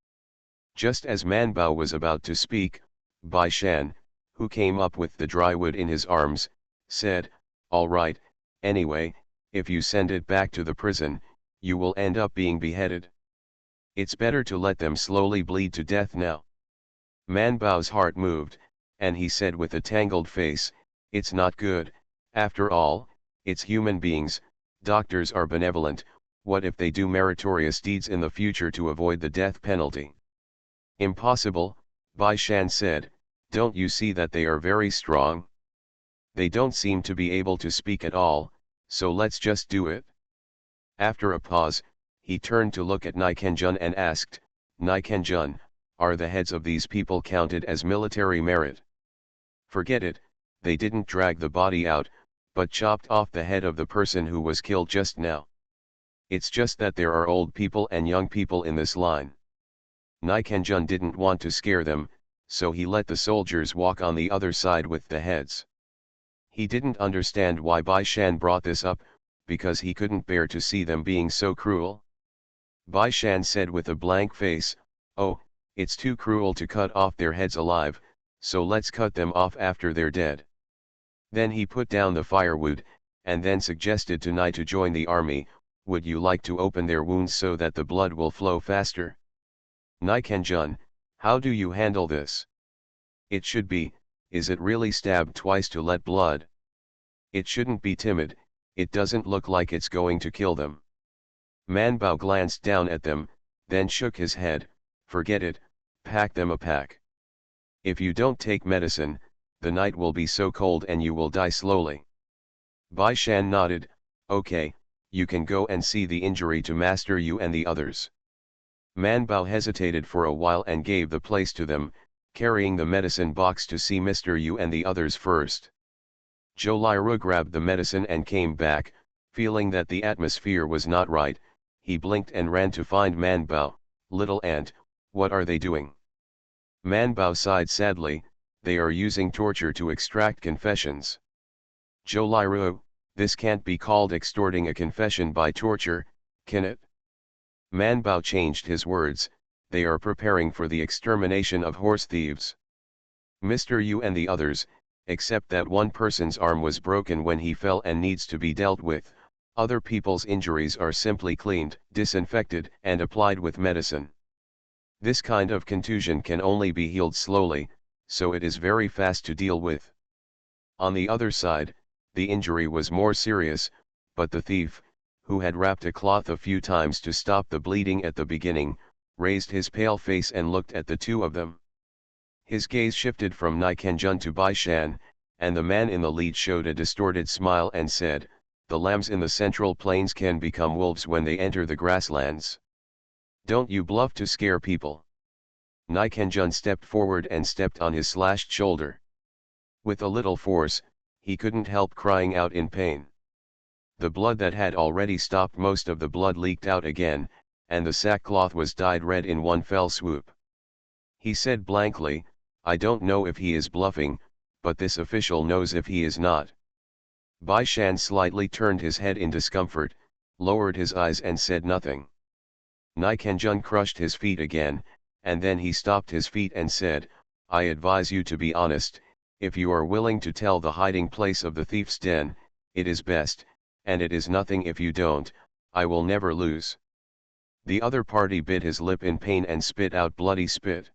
Just as Man Bao was about to speak, Bai Shan, who came up with the dry wood in his arms, said, "All right, anyway, if you send it back to the prison, you will end up being beheaded. It's better to let them slowly bleed to death now." Man Bao's heart moved, and he said with a tangled face, "It's not good, After all, it's human beings, doctors are benevolent, what if they do meritorious deeds in the future to avoid the death penalty? Impossible, Bai Shan said, don't you see that they are very strong? They don't seem to be able to speak at all, so let's just do it. After a pause, he turned to look at Nikenjun and asked, Nikenjun, are the heads of these people counted as military merit? Forget it, they didn't drag the body out, but chopped off the head of the person who was killed just now. It's just that there are old people and young people in this line. Nikenjun didn't want to scare them, so he let the soldiers walk on the other side with the heads. He didn't understand why Bai Shan brought this up, because he couldn't bear to see them being so cruel. Bai Shan said with a blank face, oh, it's too cruel to cut off their heads alive, so let's cut them off after they're dead. Then he put down the firewood, and then suggested to Nai to join the army, would you like to open their wounds so that the blood will flow faster? Nikenjun, how do you handle this? It should be, is it really stab twice to let blood? It shouldn't be timid, it doesn't look like it's going to kill them. Manbao glanced down at them, then shook his head, forget it, pack them a pack. If you don't take medicine, the night will be so cold and you will die slowly. Bai Shan nodded, okay, you can go and see the injury to Master Yu and the others. Manbao hesitated for a while and gave the place to them, carrying the medicine box to see Mr. Yu and the others first. Zhou Liru grabbed the medicine and came back, feeling that the atmosphere was not right. He blinked and ran to find Manbao. Little ant, what are they doing? Manbao sighed sadly, they are using torture to extract confessions. Zhou Liru, this can't be called extorting a confession by torture, can it? Manbao changed his words, they are preparing for the extermination of horse thieves. Mr. Yu and the others, except that one person's arm was broken when he fell and needs to be dealt with, other people's injuries are simply cleaned, disinfected and applied with medicine. This kind of contusion can only be healed slowly, so it is very fast to deal with. On the other side, the injury was more serious, but the thief, who had wrapped a cloth a few times to stop the bleeding at the beginning, raised his pale face and looked at the two of them. His gaze shifted from Nikenjun to Bai Shan, and the man in the lead showed a distorted smile and said, the lambs in the central plains can become wolves when they enter the grasslands. Don't you bluff to scare people. Nikenjun stepped forward and stepped on his slashed shoulder. With a little force, he couldn't help crying out in pain. The blood that had already stopped most of the blood leaked out again, and the sackcloth was dyed red in one fell swoop. He said blankly, I don't know if he is bluffing, but this official knows if he is not. Bai Shan slightly turned his head in discomfort, lowered his eyes and said nothing. Nikenjun crushed his feet again, and then he stopped his feet and said, I advise you to be honest, if you are willing to tell the hiding place of the thief's den, it is best, and it is nothing if you don't, I will never lose. The other party bit his lip in pain and spit out bloody spit.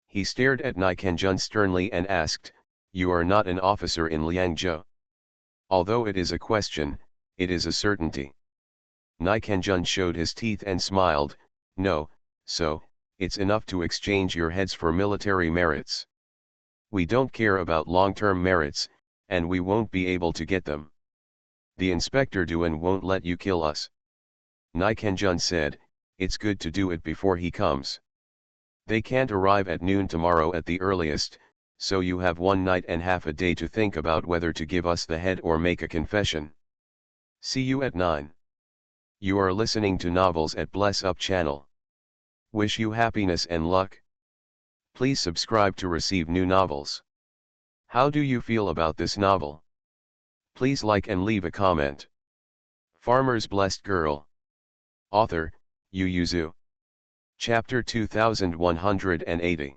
He stared at Nikenjun sternly and asked, you are not an officer in Liangzhou. Although it is a question, it is a certainty. Nikenjun showed his teeth and smiled, no, so, it's enough to exchange your heads for military merits. We don't care about long-term merits, and we won't be able to get them. The Inspector Duan won't let you kill us. Nikenjun said, it's good to do it before he comes. They can't arrive at noon tomorrow at the earliest, so you have 1 night and half a day to think about whether to give us the head or make a confession. See you at 9. You are listening to Novels at Bless Up channel. Wish you happiness and luck. Please subscribe to receive new novels. How do you feel about this novel? Please like and leave a comment. Farmer's Blessed Girl. Author, Yu Yuzu. Chapter 2180.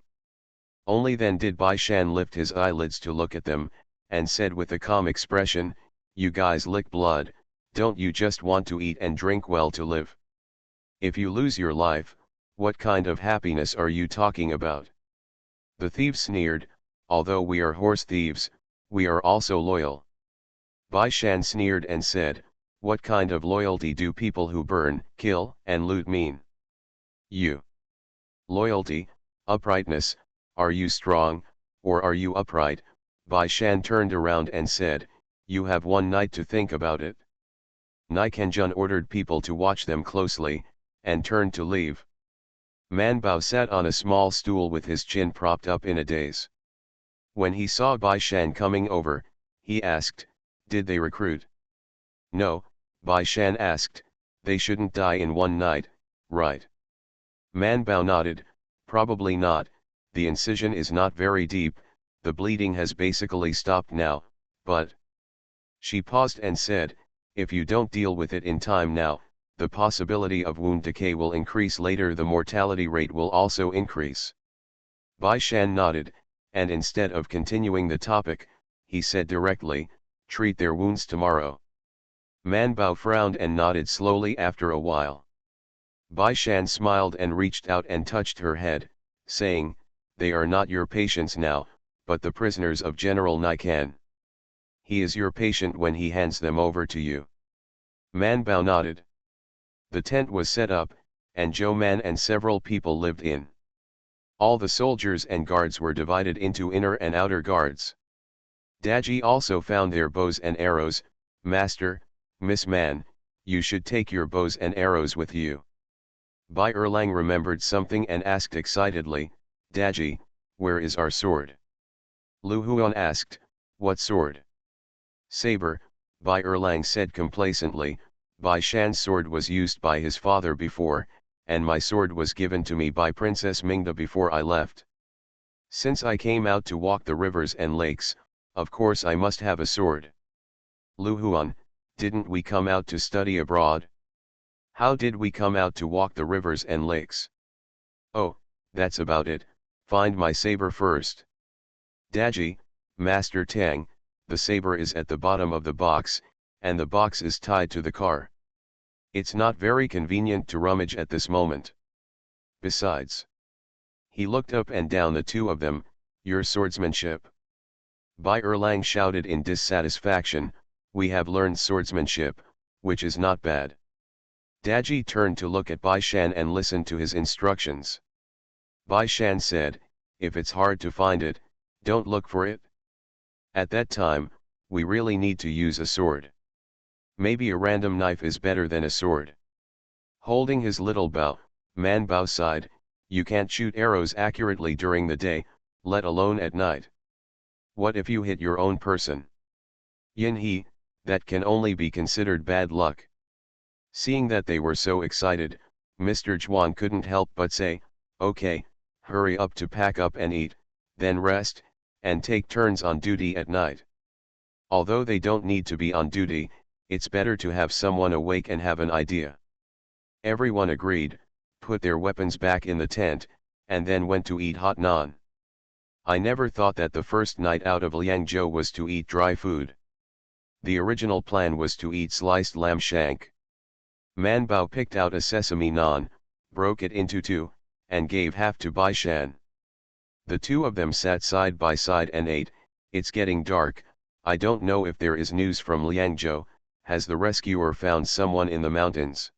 Only then did Bai Shan lift his eyelids to look at them, and said with a calm expression, you guys lick blood, don't you just want to eat and drink well to live? If you lose your life, what kind of happiness are you talking about? The thief sneered, although we are horse thieves, we are also loyal. Bai Shan sneered and said, "What kind of loyalty do people who burn, kill, and loot mean? You. Loyalty, uprightness, are you strong, or are you upright?" Bai Shan turned around and said, "You have one night to think about it." Nai Kenjun ordered people to watch them closely, and turned to leave. Man Bao sat on a small stool with his chin propped up in a daze. When he saw Bai Shan coming over, he asked, "Did they recruit?" "No," Bai Shan asked, "they shouldn't die in one night, right?" Man Bao nodded, "Probably not, the incision is not very deep, the bleeding has basically stopped now, but..." She paused and said, "If you don't deal with it in time now, the possibility of wound decay will increase later, the mortality rate will also increase." Bai Shan nodded, and instead of continuing the topic, he said directly, "Treat their wounds tomorrow." Man Bao frowned and nodded slowly after a while. Bai Shan smiled and reached out and touched her head, saying, "They are not your patients now, but the prisoners of General Nikan. He is your patient when he hands them over to you." Man Bao nodded. The tent was set up, and Zhou Man and several people lived in. All the soldiers and guards were divided into inner and outer guards. Daji also found their bows and arrows. "Master, Miss Man, you should take your bows and arrows with you." Bai Erlang remembered something and asked excitedly, "Daji, where is our sword?" Lu Huan asked, "What sword?" "Saber," Bai Erlang said complacently, "Bai Shan's sword was used by his father before, and my sword was given to me by Princess Mingda before I left. Since I came out to walk the rivers and lakes, of course I must have a sword." "Lu Huan, didn't we come out to study abroad? How did we come out to walk the rivers and lakes?" "Oh, that's about it, find my saber first." "Daji, Master Tang, the saber is at the bottom of the box, and the box is tied to the car. It's not very convenient to rummage at this moment. Besides..." He looked up and down the two of them, "Your swordsmanship." Bai Erlang shouted in dissatisfaction, "We have learned swordsmanship, which is not bad." Daji turned to look at Bai Shan and listened to his instructions. Bai Shan said, "If it's hard to find it, don't look for it. At that time, we really need to use a sword. Maybe a random knife is better than a sword." Holding his little bow, Man Bao sighed, "You can't shoot arrows accurately during the day, let alone at night. What if you hit your own person? Yin he, that can only be considered bad luck." Seeing that they were so excited, Mr. Zhuan couldn't help but say, "Okay, hurry up to pack up and eat, then rest, and take turns on duty at night. Although they don't need to be on duty, it's better to have someone awake and have an idea." Everyone agreed, put their weapons back in the tent, and then went to eat hot naan. I never thought that the first night out of Liangzhou was to eat dry food. The original plan was to eat sliced lamb shank. Man Bao picked out a sesame naan, broke it into two, and gave half to Bai Shan. The two of them sat side by side and ate. "It's getting dark, I don't know if there is news from Liangzhou, has the rescuer found someone in the mountains?"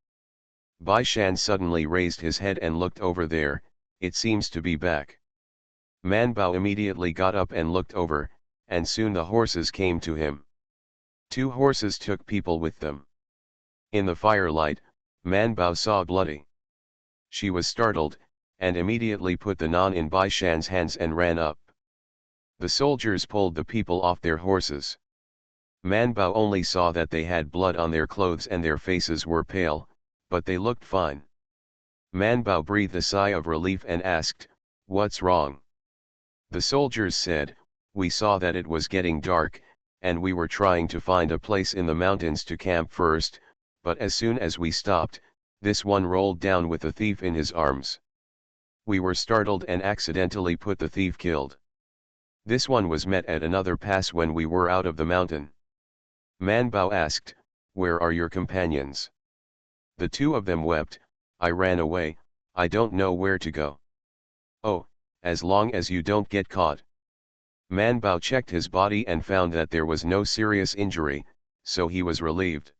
Bai Shan suddenly raised his head and looked over there, "It seems to be back." Man Bao immediately got up and looked over, and soon the horses came to him. 2 horses took people with them. In the firelight, Man Bao saw Bloody. She was startled, and immediately put the naan in Bai Shan's hands and ran up. The soldiers pulled the people off their horses. Man Bao only saw that they had blood on their clothes and their faces were pale, but they looked fine. Man Bao breathed a sigh of relief and asked, "What's wrong?" The soldiers said, "We saw that it was getting dark, and we were trying to find a place in the mountains to camp first, but as soon as we stopped, this one rolled down with a thief in his arms. We were startled and accidentally put the thief killed. This one was met at another pass when we were out of the mountain." Man Bao asked, "Where are your companions?" The 2 of them wept, "I ran away, I don't know where to go." "Oh, as long as you don't get caught." Man Bao checked his body and found that there was no serious injury, so he was relieved.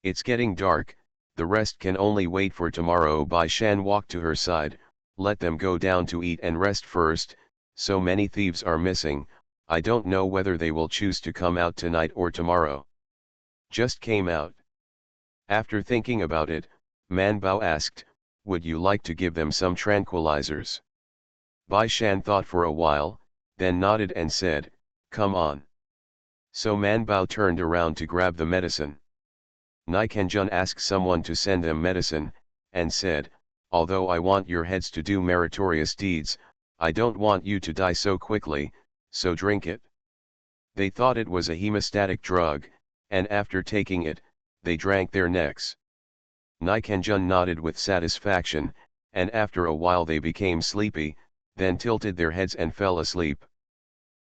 It's getting dark, the rest can only wait for tomorrow. Bai Shan walked to her side. Let them go down to eat and rest first, so many thieves are missing, I don't know whether they will choose to come out tonight or tomorrow. Just came out. After thinking about it, Man Bao asked, would you like to give them some tranquilizers? Bai Shan thought for a while, then nodded and said, come on. So Man Bao turned around to grab the medicine. Nikanjun asked someone to send them medicine, and said, although I want your heads to do meritorious deeds, I don't want you to die so quickly, so drink it. They thought it was a hemostatic drug, and after taking it, they drank their necks. Nikanjun nodded with satisfaction, and after a while they became sleepy, then tilted their heads and fell asleep.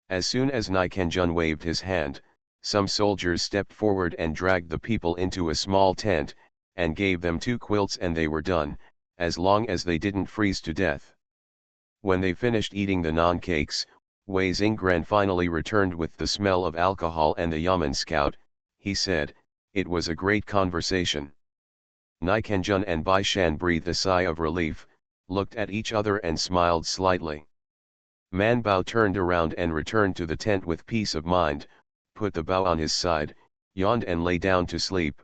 As soon as Nikanjun waved his hand, some soldiers stepped forward and dragged the people into a small tent, and gave them 2 quilts and they were done, as long as they didn't freeze to death. When they finished eating the non-cakes, Wei Xingran finally returned with the smell of alcohol and the Yamen scout. He said, it was a great conversation. Nikanjun and Bai Shan breathed a sigh of relief, looked at each other and smiled slightly. Man Bao turned around and returned to the tent with peace of mind, put the bow on his side, yawned and lay down to sleep.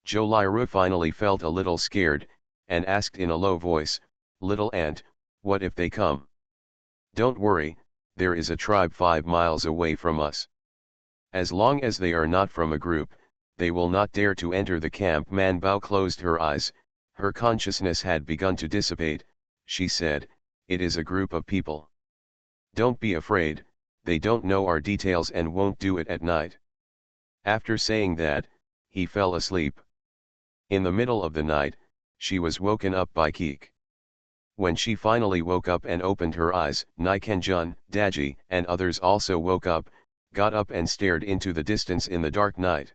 Zhou Liru finally felt a little scared, and asked in a low voice, little ant, what if they come? Don't worry, there is a tribe 5 miles away from us. As long as they are not from a group, they will not dare to enter the camp. Man Bao closed her eyes, her consciousness had begun to dissipate. She said, it is a group of people. Don't be afraid, they don't know our details and won't do it at night. After saying that, he fell asleep. In the middle of the night, she was woken up by Keek. When she finally woke up and opened her eyes, Nikanjun, Daji, and others also woke up, got up and stared into the distance in the dark night.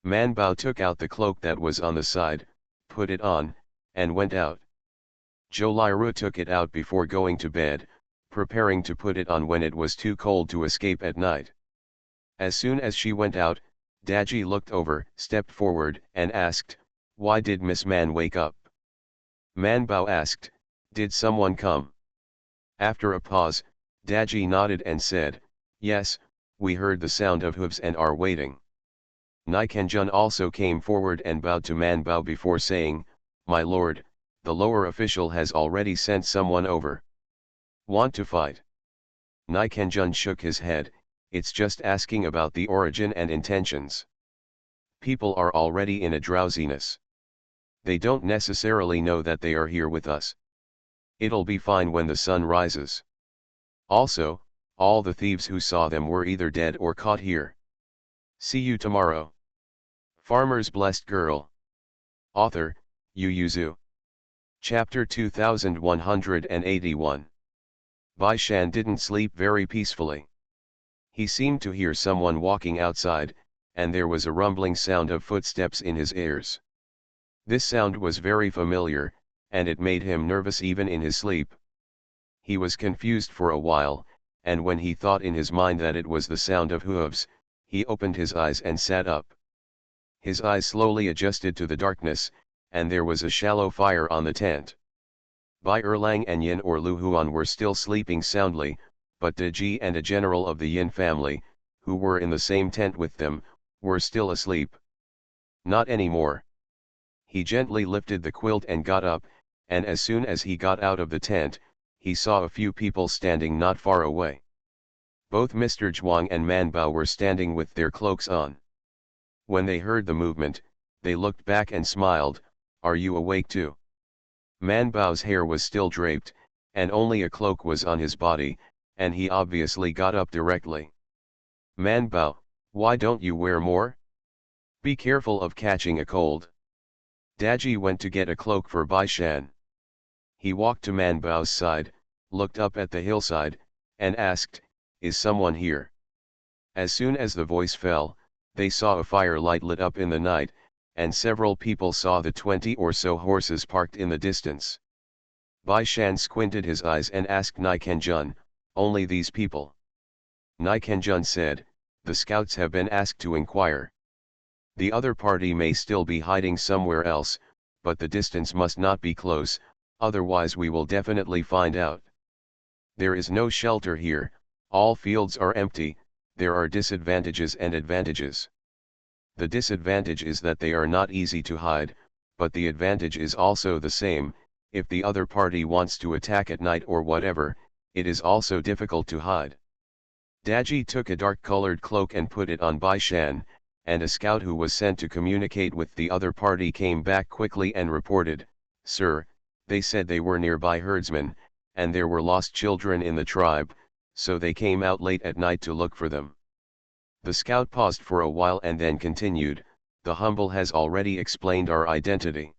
Man Bao took out the cloak that was on the side, put it on, and went out. Zhou Liru took it out before going to bed, preparing to put it on when it was too cold to escape at night. As soon as she went out, Daji looked over, stepped forward, and asked, why did Miss Man wake up? Man Bao asked, did someone come? After a pause, Daji nodded and said, yes, we heard the sound of hooves and are waiting. Nikanjun also came forward and bowed to Man Bao before saying, my lord, the lower official has already sent someone over. Want to fight? Nikanjun shook his head, it's just asking about the origin and intentions. People are already in a drowsiness. They don't necessarily know that they are here with us. It'll be fine when the sun rises. Also, all the thieves who saw them were either dead or caught here. See you tomorrow. Farmer's Blessed Girl. Author, Yu Yuzu. Chapter 2181. Bai Shan didn't sleep very peacefully. He seemed to hear someone walking outside, and there was a rumbling sound of footsteps in his ears. This sound was very familiar, and it made him nervous even in his sleep. He was confused for a while, and when he thought in his mind that it was the sound of hooves, he opened his eyes and sat up. His eyes slowly adjusted to the darkness, and there was a shallow fire on the tent. Bai Erlang and Yin or Lu Huan were still sleeping soundly, but De Ji and a general of the Yin family, who were in the same tent with them, were still asleep. Not anymore. He gently lifted the quilt and got up, and as soon as he got out of the tent, he saw a few people standing not far away. Both Mr. Zhuang and Man Bao were standing with their cloaks on. When they heard the movement, they looked back and smiled, are you awake too? Man Bao's hair was still draped, and only a cloak was on his body, and he obviously got up directly. Man Bao, why don't you wear more? Be careful of catching a cold. Daji went to get a cloak for Bai Shan. He walked to Man Bao's side, looked up at the hillside, and asked, is someone here? As soon as the voice fell, they saw a firelight lit up in the night, and several people saw the 20 or so horses parked in the distance. Bai Shan squinted his eyes and asked Nikanjun, only these people? Nikanjun said, the scouts have been asked to inquire. The other party may still be hiding somewhere else, but the distance must not be close, otherwise we will definitely find out. There is no shelter here, all fields are empty, there are disadvantages and advantages. The disadvantage is that they are not easy to hide, but the advantage is also the same. If the other party wants to attack at night or whatever, it is also difficult to hide. Daji took a dark-colored cloak and put it on Bai Shan, and a scout who was sent to communicate with the other party came back quickly and reported, "Sir, they said they were nearby herdsmen, and there were lost children in the tribe, so they came out late at night to look for them." The scout paused for a while and then continued, "The humble has already explained our identity.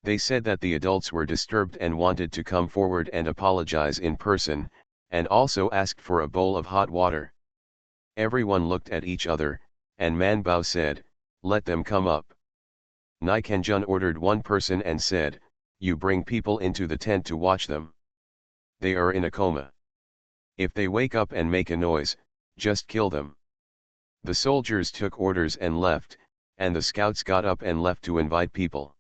They said that the adults were disturbed and wanted to come forward and apologize in person, and also asked for a bowl of hot water." Everyone looked at each other, and Man Bao said, "Let them come up." Nai Kenjun ordered one person and said, "You bring people into the tent to watch them. They are in a coma. If they wake up and make a noise, just kill them." The soldiers took orders and left, and the scouts got up and left to invite people.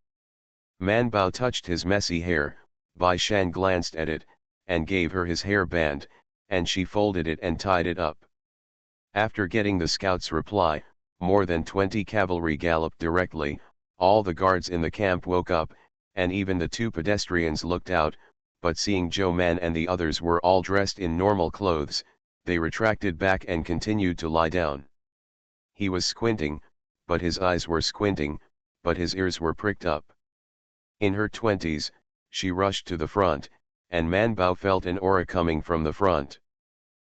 Man Bao touched his messy hair, Bai Shan glanced at it, and gave her his hair band, and she folded it and tied it up. After getting the scouts' reply, more than 20 cavalry galloped directly, all the guards in the camp woke up, and even the two pedestrians looked out, but seeing Zhou Man and the others were all dressed in normal clothes, they retracted back and continued to lie down. He was squinting, but his eyes were squinting, but his ears were pricked up. In her 20s, she rushed to the front, and Man Bao felt an aura coming from the front.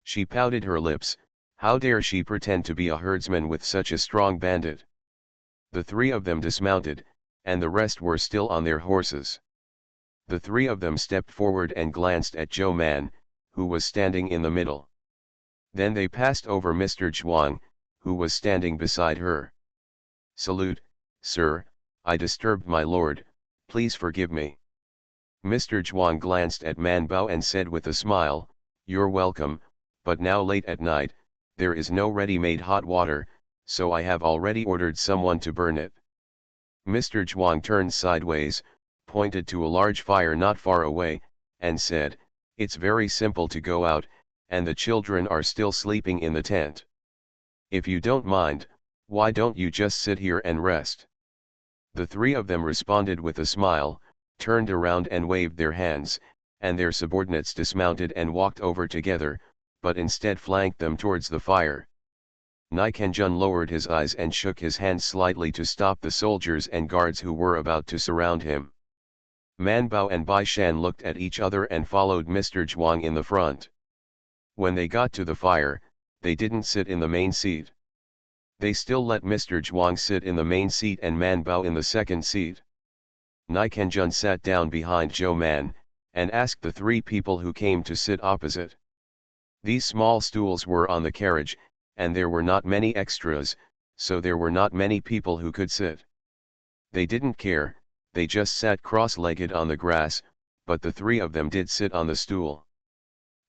She pouted her lips. How dare she pretend to be a herdsman with such a strong bandit? The three of them dismounted, and the rest were still on their horses. The three of them stepped forward and glanced at Zhou Man, who was standing in the middle. Then they passed over Mr. Zhuang, who was standing beside her. "Salute, sir, I disturbed my lord, please forgive me." Mr. Zhuang glanced at Man Bao and said with a smile, "You're welcome, but now late at night, there is no ready-made hot water, so I have already ordered someone to burn it." Mr. Zhuang turned sideways, pointed to a large fire not far away, and said, "It's very simple to go out, and the children are still sleeping in the tent. If you don't mind, why don't you just sit here and rest?" The three of them responded with a smile, turned around and waved their hands, and their subordinates dismounted and walked over together, but instead flanked them towards the fire. Nai Kenjun lowered his eyes and shook his hand slightly to stop the soldiers and guards who were about to surround him. Man Bao and Bai Shan looked at each other and followed Mr. Zhuang in the front. When they got to the fire, they didn't sit in the main seat. They still let Mr. Zhuang sit in the main seat and Man Bao in the second seat. Nai Kenjun sat down behind Zhou Man, and asked the three people who came to sit opposite. These small stools were on the carriage, and there were not many extras, so there were not many people who could sit. They didn't care, they just sat cross-legged on the grass, but the three of them did sit on the stool.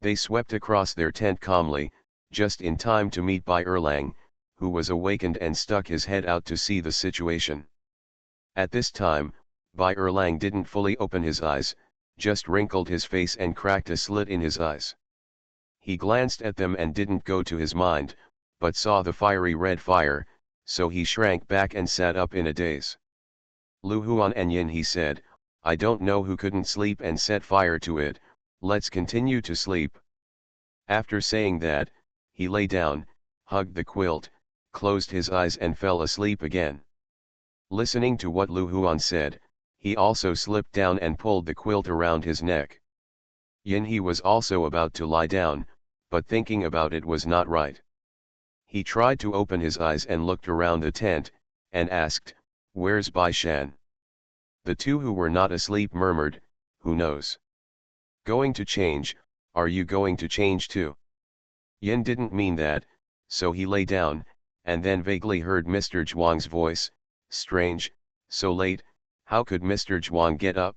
They swept across their tent calmly, just in time to meet Bai Erlang, who was awakened and stuck his head out to see the situation. At this time, Bai Erlang didn't fully open his eyes, just wrinkled his face and cracked a slit in his eyes. He glanced at them and didn't go to his mind, but saw the fiery red fire, so he shrank back and sat up in a daze. "Lu Huan and Yin," he said, "I don't know who couldn't sleep and set fire to it, let's continue to sleep." After saying that, he lay down, hugged the quilt, closed his eyes and fell asleep again. Listening to what Lu Huan said, he also slipped down and pulled the quilt around his neck. Yin he was also about to lie down, but thinking about it was not right. He tried to open his eyes and looked around the tent, and asked, "Where's Bai Shan?" The two who were not asleep murmured, "Who knows? Going to change, are you going to change too?" Yin didn't mean that, so he lay down, and then vaguely heard Mr. Zhuang's voice, "Strange, so late, how could Mr. Zhuang get up?"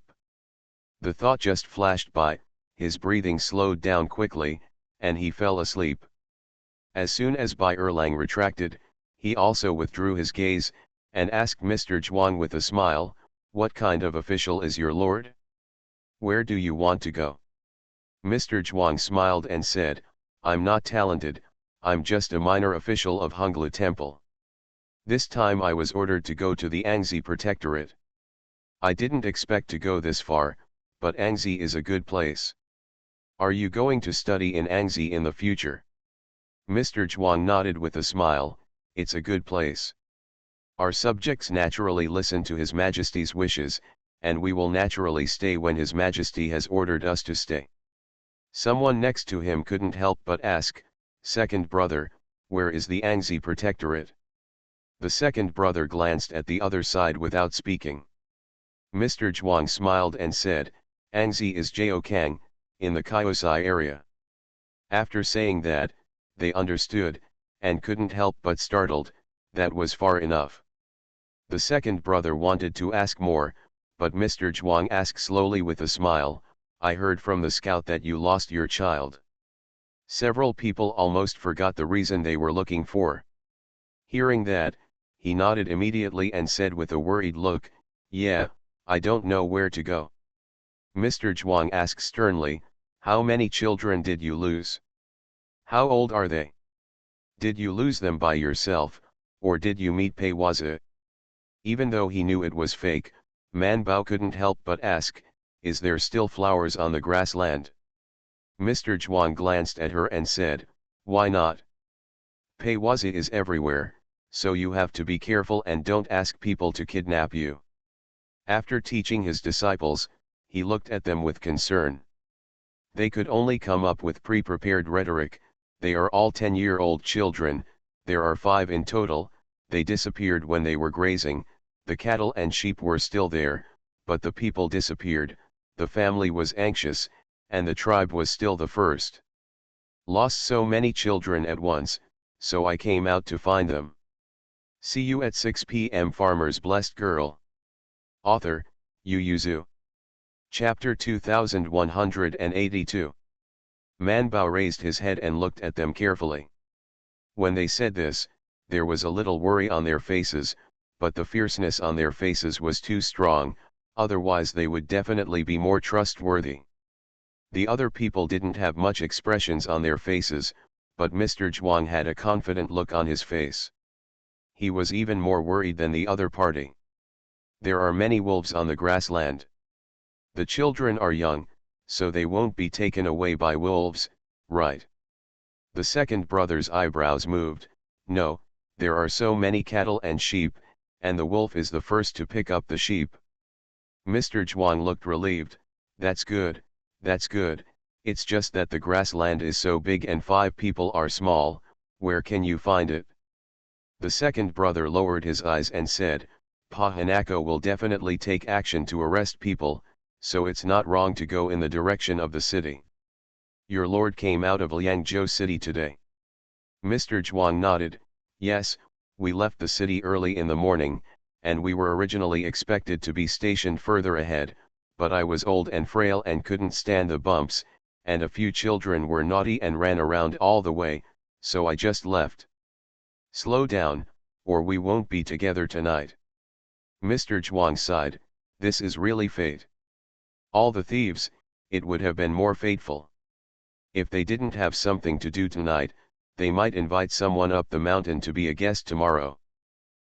The thought just flashed by, his breathing slowed down quickly, and he fell asleep. As soon as Bai Erlang retracted, he also withdrew his gaze, and asked Mr. Zhuang with a smile, "What kind of official is your lord? Where do you want to go?" Mr. Zhuang smiled and said, "I'm not talented, I'm just a minor official of Honglu Temple. This time I was ordered to go to the Angzi Protectorate. I didn't expect to go this far, but Angzi is a good place. Are you going to study in Angzi in the future?" Mr. Zhuang nodded with a smile, "It's a good place. Our subjects naturally listen to His Majesty's wishes, and we will naturally stay when His Majesty has ordered us to stay." Someone next to him couldn't help but ask, "Second brother, where is the Angzi Protectorate?" The second brother glanced at the other side without speaking. Mr. Zhuang smiled and said, "Angzi is Jiaokang, in the Kaosai area." After saying that, they understood, and couldn't help but startled, that was far enough. The second brother wanted to ask more, but Mr. Zhuang asked slowly with a smile, "I heard from the scout that you lost your child." Several people almost forgot the reason they were looking for. Hearing that, he nodded immediately and said with a worried look, "Yeah, I don't know where to go." Mr. Zhuang asked sternly, "How many children did you lose? How old are they? Did you lose them by yourself, or did you meet Pei Wazi?" Even though he knew it was fake, Man Bao couldn't help but ask, "Is there still flowers on the grassland?" Mr. Zhuang glanced at her and said, "Why not? Pei Wazi is everywhere, so you have to be careful and don't ask people to kidnap you." After teaching his disciples, he looked at them with concern. They could only come up with pre-prepared rhetoric. They are all 10-year-old children, there are 5 in total, they disappeared when they were grazing, the cattle and sheep were still there, but the people disappeared, the family was anxious, and the tribe was still the first. Lost so many children at once, so I came out to find them. See you at 6 p.m. Farmer's Blessed Girl. Author, Yu Yuzu. Chapter 2182. Man Bao raised his head and looked at them carefully. When they said this, there was a little worry on their faces, but the fierceness on their faces was too strong, otherwise they would definitely be more trustworthy. The other people didn't have much expressions on their faces, but Mr. Zhuang had a confident look on his face. He was even more worried than the other party. There are many wolves on the grassland. The children are young, so they won't be taken away by wolves, right? The second brother's eyebrows moved. "No, there are so many cattle and sheep, and the wolf is the first to pick up the sheep." Mr. Zhuang looked relieved. That's good, it's just that the grassland is so big and 5 people are small, where can you find it?" The second brother lowered his eyes and said, "Pa Hanako will definitely take action to arrest people, so it's not wrong to go in the direction of the city. Your lord came out of Liangzhou city today?" Mr. Zhuang nodded, "Yes, we left the city early in the morning, and we were originally expected to be stationed further ahead, but I was old and frail and couldn't stand the bumps, and a few children were naughty and ran around all the way, so I just left." "Slow down, or we won't be together tonight." Mr. Zhuang sighed, "This is really fate. All the thieves, it would have been more fateful. If they didn't have something to do tonight, they might invite someone up the mountain to be a guest tomorrow."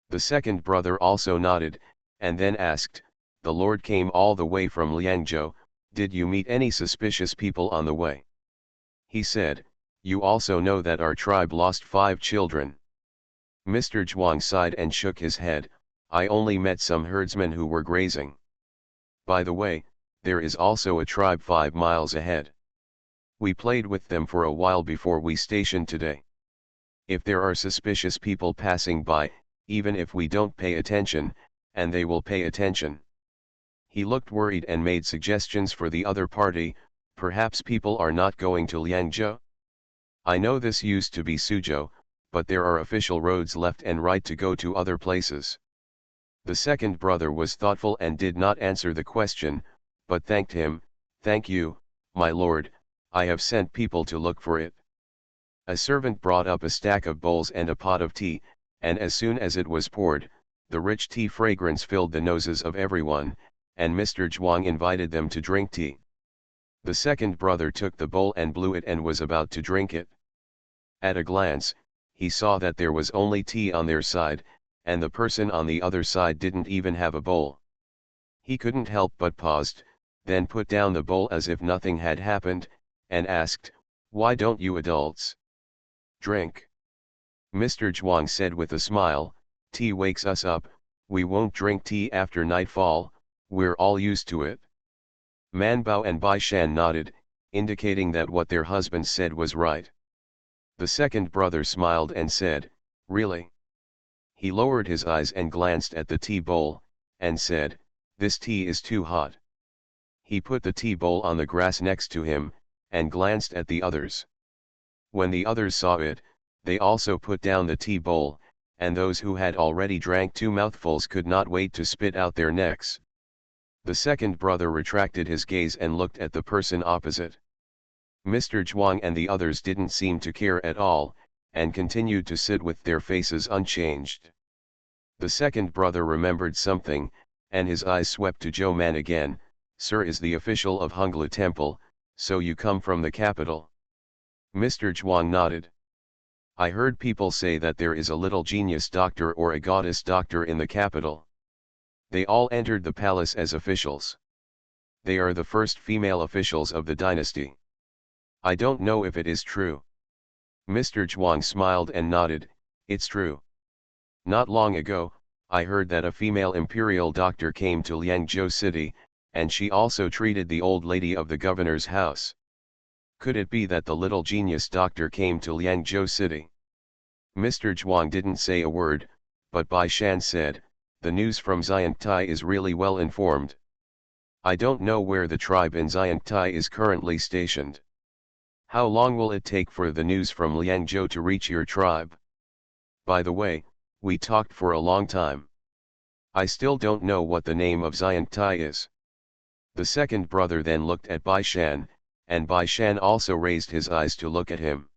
The second brother also nodded, and then asked, "The Lord came all the way from Liangzhou, did you meet any suspicious people on the way?" He said, "You also know that our tribe lost 5 children." Mr. Zhuang sighed and shook his head, "I only met some herdsmen who were grazing. By the way, there is also a tribe 5 miles ahead. We played with them for a while before we stationed today. If there are suspicious people passing by, even if we don't pay attention, and they will pay attention." He looked worried and made suggestions for the other party, "Perhaps people are not going to Liangzhou? I know this used to be Suzhou, but there are official roads left and right to go to other places." The second brother was thoughtful and did not answer the question, but thanked him, "Thank you, my lord, I have sent people to look for it." A servant brought up a stack of bowls and a pot of tea, and as soon as it was poured, the rich tea fragrance filled the noses of everyone, and Mr. Zhuang invited them to drink tea. The second brother took the bowl and blew it and was about to drink it. At a glance, he saw that there was only tea on their side, and the person on the other side didn't even have a bowl. He couldn't help but paused, then put down the bowl as if nothing had happened, and asked, "Why don't you adults drink?" Mr. Zhuang said with a smile, "Tea wakes us up, we won't drink tea after nightfall, we're all used to it." Man Bao and Bai Shan nodded, indicating that what their husbands said was right. The second brother smiled and said, "Really?" He lowered his eyes and glanced at the tea bowl, and said, "This tea is too hot." He put the tea bowl on the grass next to him, and glanced at the others. When the others saw it, they also put down the tea bowl, and those who had already drank 2 mouthfuls could not wait to spit out their necks. The second brother retracted his gaze and looked at the person opposite. Mr. Zhuang and the others didn't seem to care at all, and continued to sit with their faces unchanged. The second brother remembered something, and his eyes swept to Zhou Man again. "Sir is the official of Honglu Temple, so you come from the capital?" Mr. Zhuang nodded. "I heard people say that there is a little genius doctor or a goddess doctor in the capital. They all entered the palace as officials. They are the first female officials of the dynasty. I don't know if it is true." Mr. Zhuang smiled and nodded, "It's true. Not long ago, I heard that a female imperial doctor came to Liangzhou city, and she also treated the old lady of the governor's house. Could it be that the little genius doctor came to Liangzhou city?" Mr. Zhuang didn't say a word, but Bai Shan said, "The news from AncientChina is really well informed. I don't know where the tribe in AncientChina is currently stationed. How long will it take for the news from Liangzhou to reach your tribe? By the way, we talked for a long time. I still don't know what the name of AncientChina is." The second brother then looked at Bai Shan, and Bai Shan also raised his eyes to look at him.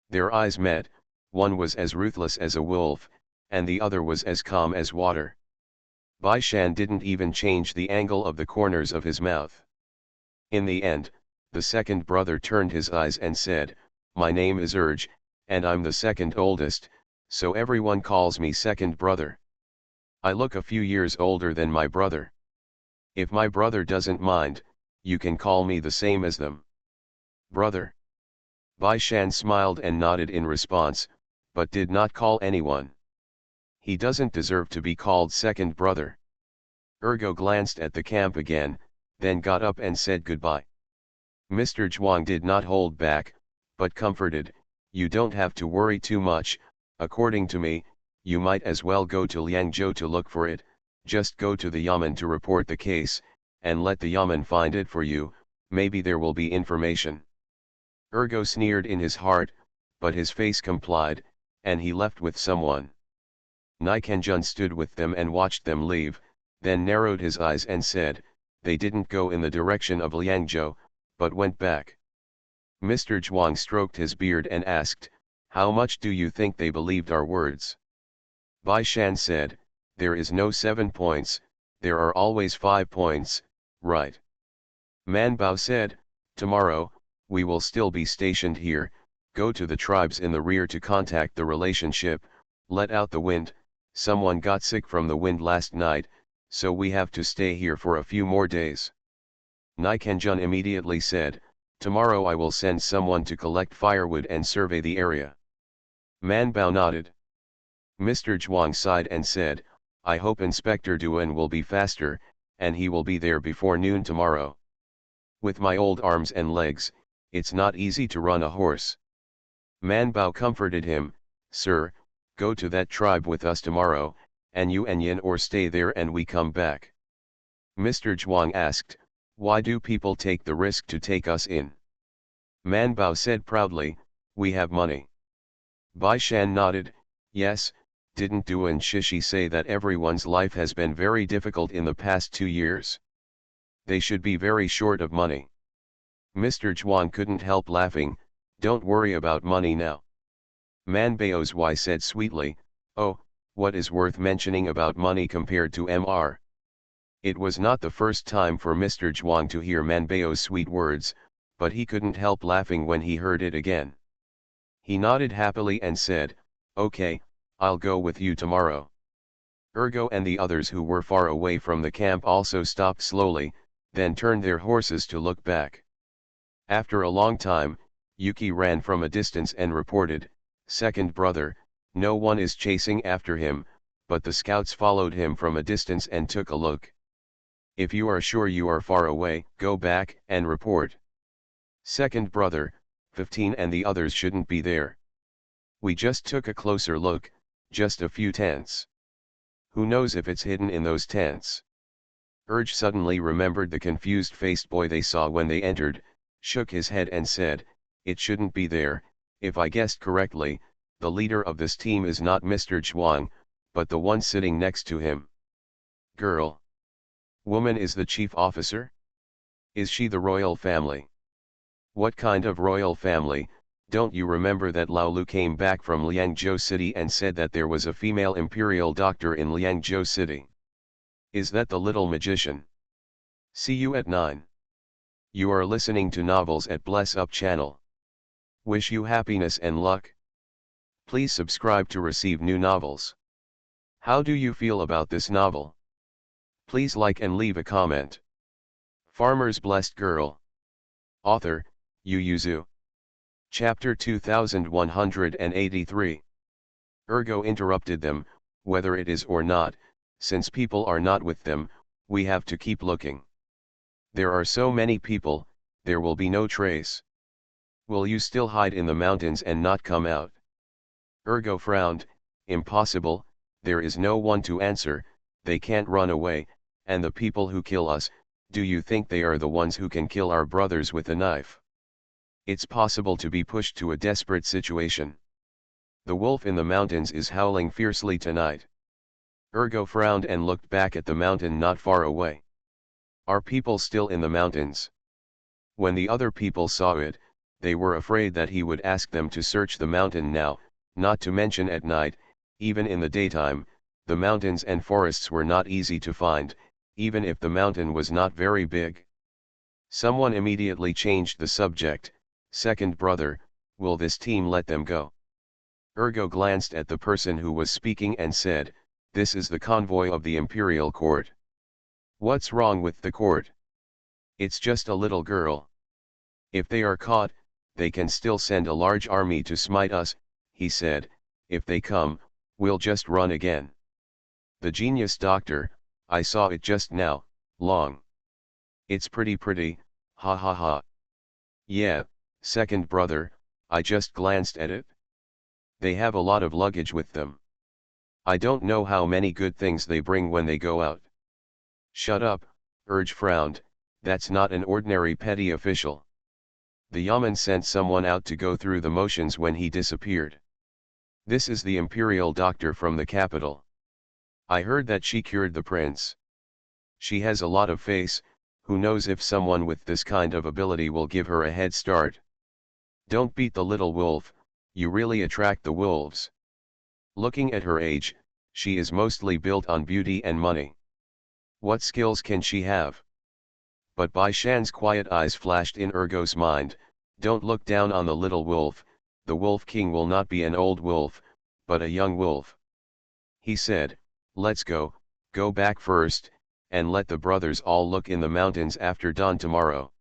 Their eyes met, one was as ruthless as a wolf, and the other was as calm as water. Bai Shan didn't even change the angle of the corners of his mouth. In the end, the second brother turned his eyes and said, "My name is Urge, and I'm the second oldest, so everyone calls me second brother. I look a few years older than my brother. If my brother doesn't mind, you can call me the same as them." "Brother." Bai Shan smiled and nodded in response, but did not call anyone. "He doesn't deserve to be called second brother." Ergo glanced at the camp again, then got up and said goodbye. Mr. Zhuang did not hold back, but comforted, "You don't have to worry too much. According to me, you might as well go to Liangzhou to look for it. Just go to the Yamen to report the case, and let the Yamen find it for you, maybe there will be information." Ergo sneered in his heart, but his face complied, and he left with someone. Nikanjun stood with them and watched them leave, then narrowed his eyes and said, "They didn't go in the direction of Liangzhou, but went back." Mr. Zhuang stroked his beard and asked, "How much do you think they believed our words?" Bai Shan said, "There is no 7 points, there are always 5 points, right?" Man Bao said, "Tomorrow, we will still be stationed here, go to the tribes in the rear to contact the relationship, let out the wind. Someone got sick from the wind last night, so we have to stay here for a few more days." Nikanjun immediately said, "Tomorrow I will send someone to collect firewood and survey the area." Man Bao nodded. Mr. Zhuang sighed and said, "I hope Inspector Duan will be faster, and he will be there before noon tomorrow. With my old arms and legs, it's not easy to run a horse." Man Bao comforted him, "Sir, go to that tribe with us tomorrow, and you and Yin or stay there and we come back." Mr. Zhuang asked, "Why do people take the risk to take us in?" Man Bao said proudly, "We have money." Bai Shan nodded, "Yes, didn't Duan Shishi say that everyone's life has been very difficult in the past 2 years? They should be very short of money." Mr. Zhuang couldn't help laughing, Don't worry about money now. Manbao's wife said sweetly, oh, what is worth mentioning about money compared to Mr. It was not the first time for Mr. Zhuang to hear Manbao's sweet words, but he couldn't help laughing when he heard it again. He nodded happily and said, okay, I'll go with you tomorrow. Ergo and the others who were far away from the camp also stopped slowly, then turned their horses to look back. After a long time, Yuki ran from a distance and reported, second brother, no one is chasing after him, but the scouts followed him from a distance and took a look. If you are sure you are far away, go back and report. Second brother, 15 and the others shouldn't be there. We just took a closer look, just a few tents. Who knows if it's hidden in those tents? Urge suddenly remembered the confused-faced boy they saw when they entered, shook his head and said, it shouldn't be there. If I guessed correctly, the leader of this team is not Mr. Zhuang, but the one sitting next to him. Girl. Woman is the chief officer? Is she the royal family? What kind of royal family? Don't you remember that Lao Lu came back from Liangzhou City and said that there was a female imperial doctor in Liangzhou City? Is that the little magician? See you at 9. You are listening to Novels at Bless Up channel. Wish you happiness and luck. Please subscribe to receive new novels. How do you feel about this novel? Please like and leave a comment. Farmer's Blessed Girl. Author, Yu Yuzu. Chapter 2183. Ergo interrupted them, whether it is or not, since people are not with them, we have to keep looking. There are so many people, there will be no trace. Will you still hide in the mountains and not come out? Ergo frowned, impossible, there is no one to answer, they can't run away, and the people who kill us, do you think they are the ones who can kill our brothers with a knife? It's possible to be pushed to a desperate situation. The wolf in the mountains is howling fiercely tonight. Ergo frowned and looked back at the mountain not far away. Are people still in the mountains? When the other people saw it, they were afraid that he would ask them to search the mountain now, not to mention at night. Even in the daytime, the mountains and forests were not easy to find, even if the mountain was not very big. Someone immediately changed the subject, second brother, will this team let them go? Ergo glanced at the person who was speaking and said, this is the convoy of the imperial court. What's wrong with the court? It's just a little girl. If they are caught, they can still send a large army to smite us, he said, if they come, we'll just run again. The genius doctor, I saw it just now, long. It's pretty, ha ha ha. Yeah, second brother, I just glanced at it. They have a lot of luggage with them. I don't know how many good things they bring when they go out. Shut up, Urge frowned, that's not an ordinary petty official. The Yamen sent someone out to go through the motions when he disappeared. This is the imperial doctor from the capital. I heard that she cured the prince. She has a lot of face, who knows if someone with this kind of ability will give her a head start. Don't beat the little wolf, you really attract the wolves. Looking at her age, she is mostly built on beauty and money. What skills can she have? But Bai Shan's quiet eyes flashed in Ergo's mind, don't look down on the little wolf, the wolf king will not be an old wolf, but a young wolf. He said, let's go back first, and let the brothers all look in the mountains after dawn tomorrow.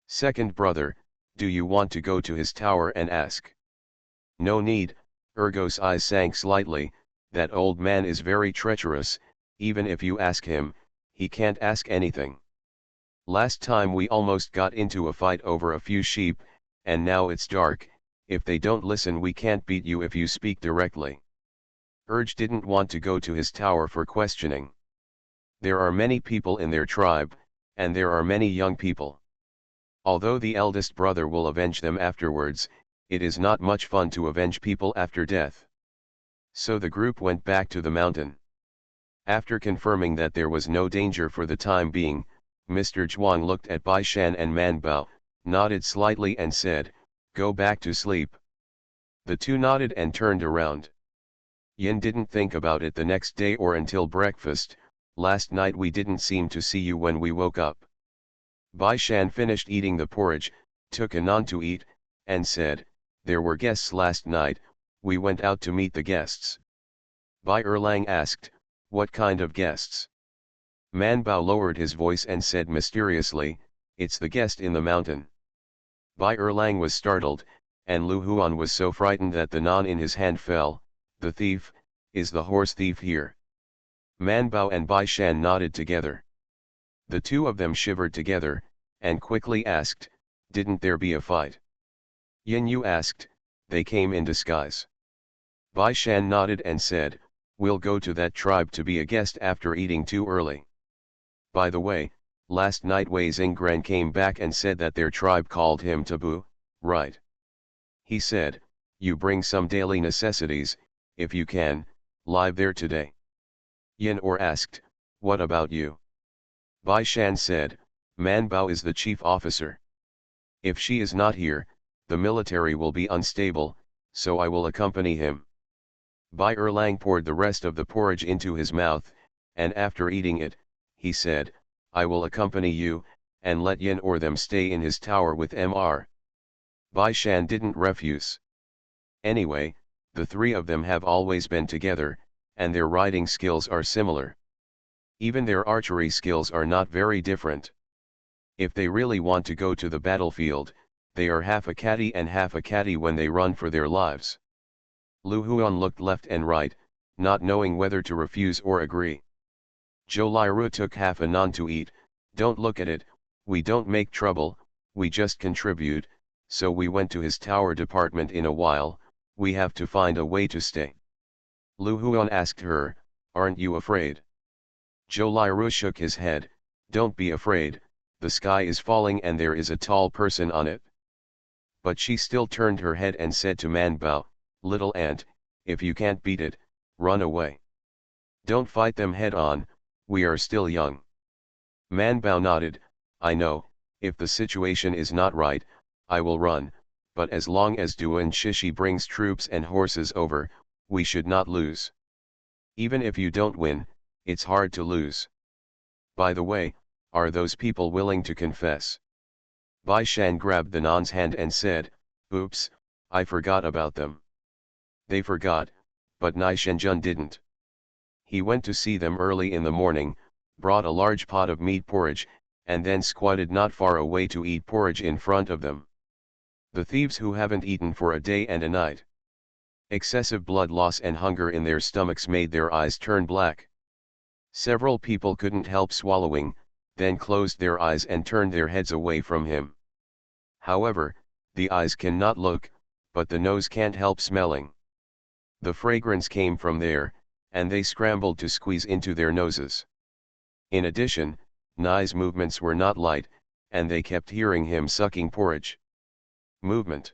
Second brother, do you want to go to his tower and ask? No need, Ergo's eyes sank slightly, that old man is very treacherous, even if you ask him, he can't ask anything. Last time we almost got into a fight over a few sheep, and now it's dark, if they don't listen we can't beat you if you speak directly. Urge didn't want to go to his tower for questioning. There are many people in their tribe, and there are many young people. Although the eldest brother will avenge them afterwards, it is not much fun to avenge people after death. So the group went back to the mountain. After confirming that there was no danger for the time being, Mr. Zhuang looked at Bai Shan and Man Bao, nodded slightly and said, Go back to sleep. The two nodded and turned around. Yin didn't think about it the next day or until breakfast. Last night we didn't seem to see you when we woke up. Bai Shan finished eating the porridge, took a naan to eat, and said, there were guests last night, we went out to meet the guests. Bai Erlang asked, what kind of guests? Man Bao lowered his voice and said mysteriously, it's the guest in the mountain. Bai Erlang was startled, and Lu Huan was so frightened that the naan in his hand fell. The thief, is the horse thief here? Man Bao and Bai Shan nodded together. The two of them shivered together, and quickly asked, didn't there be a fight? Yin Yu asked, they came in disguise. Bai Shan nodded and said, we'll go to that tribe to be a guest after eating too early. By the way, last night Wei Xinggran came back and said that their tribe called him taboo, right? He said, you bring some daily necessities, if you can, live there today. Yin Or asked, what about you? Bai Shan said, Man Bao is the chief officer. If she is not here, the military will be unstable, so I will accompany him. Bai Erlang poured the rest of the porridge into his mouth, and after eating it, he said, I will accompany you, and let Yin Or them stay in his tower with Mr. Bai Shan didn't refuse. Anyway, the three of them have always been together, and their riding skills are similar. Even their archery skills are not very different. If they really want to go to the battlefield, they are half a catty and half a catty when they run for their lives. Lu Huan looked left and right, not knowing whether to refuse or agree. Zhou Liru took half a naan to eat. Don't look at it, we don't make trouble, we just contribute, so we went to his tower department in a while, we have to find a way to stay. Lu Huan asked her, aren't you afraid? Zhou Liru shook his head, don't be afraid, the sky is falling and there is a tall person on it. But she still turned her head and said to Man Bao, little ant, if you can't beat it, run away. Don't fight them head on, we are still young. Man Bao nodded, I know, if the situation is not right, I will run, but as long as Duan Shishi brings troops and horses over, we should not lose. Even if you don't win, it's hard to lose. By the way, are those people willing to confess? Bai Shan grabbed the non's hand and said, oops, I forgot about them. They forgot, but Nai Shenzhen didn't. He went to see them early in the morning, brought a large pot of meat porridge, and then squatted not far away to eat porridge in front of them. The thieves who haven't eaten for a day and a night. Excessive blood loss and hunger in their stomachs made their eyes turn black. Several people couldn't help swallowing, then closed their eyes and turned their heads away from him. However, the eyes cannot look, but the nose can't help smelling. The fragrance came from there, and they scrambled to squeeze into their noses. In addition, Nai's movements were not light, and they kept hearing him sucking porridge. Movement.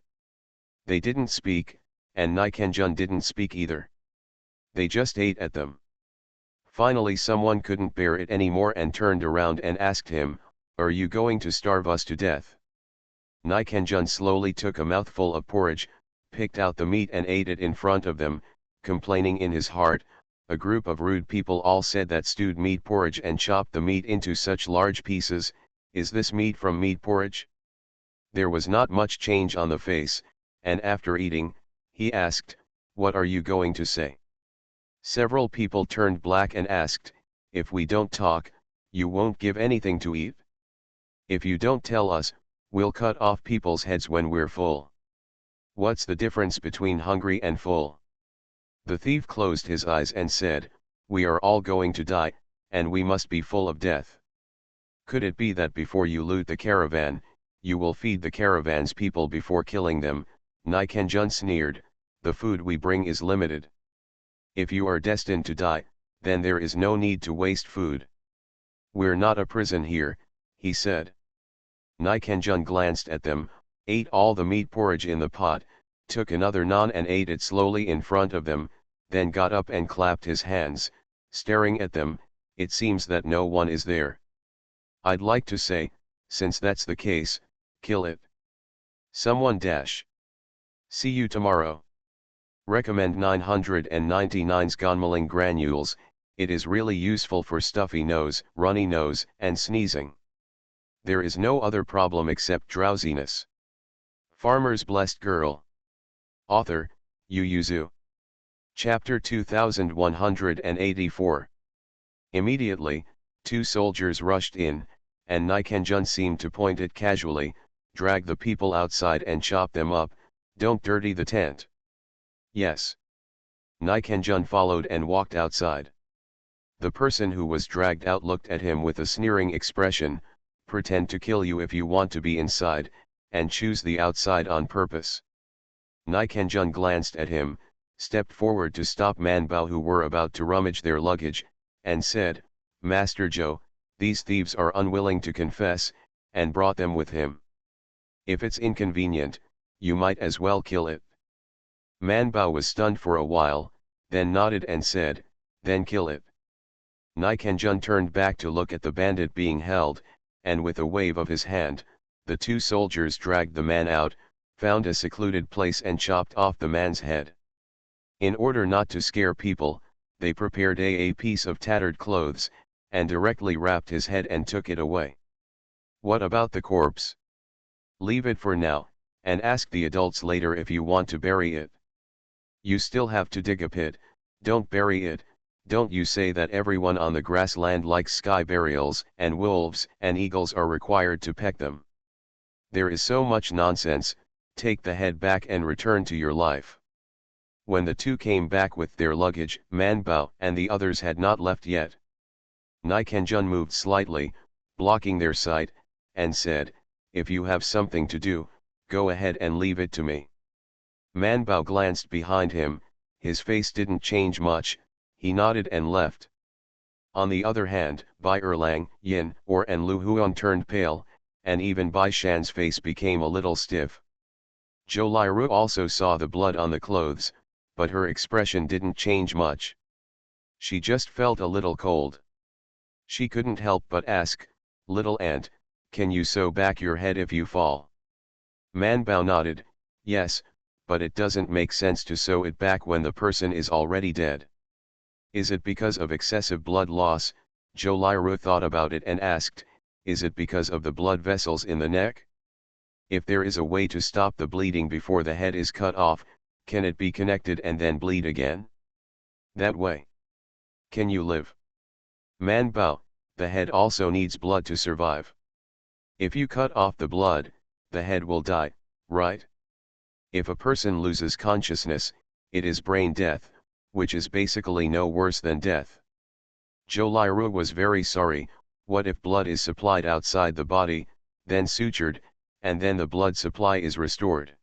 They didn't speak, and Nai Kenjun didn't speak either. They just ate at them. Finally someone couldn't bear it anymore and turned around and asked him, are you going to starve us to death? Nai Kenjun slowly took a mouthful of porridge, picked out the meat and ate it in front of them, complaining in his heart, a group of rude people all said that stewed meat porridge and chopped the meat into such large pieces, is this meat from meat porridge? There was not much change on the face, and after eating, he asked, what are you going to say? Several people turned black and asked, if we don't talk, you won't give anything to eat? If you don't tell us, we'll cut off people's heads when we're full. What's the difference between hungry and full? The thief closed his eyes and said, we are all going to die, and we must be full of death. Could it be that before you loot the caravan, you will feed the caravan's people before killing them? Nai Kenjun sneered, the food we bring is limited. If you are destined to die, then there is no need to waste food. We're not a prison here, he said. Nai Kenjun glanced at them, ate all the meat porridge in the pot, took another naan and ate it slowly in front of them, then got up and clapped his hands, staring at them, it seems that no one is there. I'd like to say, since that's the case, kill it. Someone dash. See you tomorrow. Recommend 999's Gonmaling granules. It is really useful for stuffy nose, runny nose, and sneezing. There is no other problem except drowsiness. Farmer's Blessed Girl. Author, Yu Yuzu. Chapter 2184. Immediately, two soldiers rushed in, and Nikenjun seemed to point it casually, drag the people outside and chop them up, don't dirty the tent. Yes. Nikenjun followed and walked outside. The person who was dragged out looked at him with a sneering expression, pretend to kill you if you want to be inside, and choose the outside on purpose. Nikenjun glanced at him, stepped forward to stop Manbao who were about to rummage their luggage, and said, Master Zhou, these thieves are unwilling to confess, and brought them with him. If it's inconvenient, you might as well kill it. Manbao was stunned for a while, then nodded and said, then kill it. Nikenjun turned back to look at the bandit being held, and with a wave of his hand, the two soldiers dragged the man out, found a secluded place and chopped off the man's head. In order not to scare people, they prepared a piece of tattered clothes, and directly wrapped his head and took it away. What about the corpse? Leave it for now, and ask the adults later if you want to bury it. You still have to dig a pit, don't bury it. Don't you say that everyone on the grassland likes sky burials, and wolves and eagles are required to peck them. There is so much nonsense, take the head back and return to your life. When the two came back with their luggage, Manbao and the others had not left yet. Nikenjun moved slightly, blocking their sight, and said, if you have something to do, go ahead and leave it to me. Manbao glanced behind him, his face didn't change much, he nodded and left. On the other hand, Bai Erlang, Yin, Or and Lu Huan turned pale, and even Bai Shan's face became a little stiff. Zhou Liru also saw the blood on the clothes, but her expression didn't change much. She just felt a little cold. She couldn't help but ask, little ant, can you sew back your head if you fall? Manbao nodded, yes, but it doesn't make sense to sew it back when the person is already dead. Is it because of excessive blood loss? Zhou Liru thought about it and asked, is it because of the blood vessels in the neck? If there is a way to stop the bleeding before the head is cut off, can it be connected and then bleed again? That way. Can you live? Manbao, the head also needs blood to survive. If you cut off the blood, the head will die, right? If a person loses consciousness, it is brain death, which is basically no worse than death. Zhou Liru was very sorry. What if blood is supplied outside the body, then sutured, and then the blood supply is restored?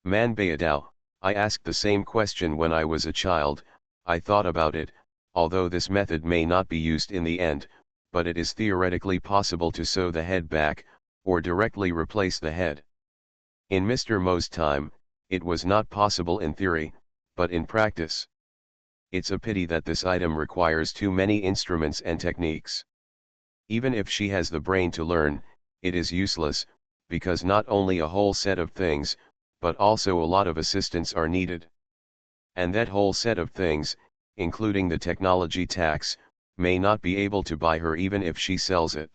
Manbayadao, I asked the same question when I was a child. I thought about it, although this method may not be used in the end, but it is theoretically possible to sew the head back, or directly replace the head. In Mr. Mo's time, it was not possible in theory, but in practice. It's a pity that this item requires too many instruments and techniques. Even if she has the brain to learn, it is useless, because not only a whole set of things, but also a lot of assistants are needed. And that whole set of things, including the technology tax, may not be able to buy her even if she sells it.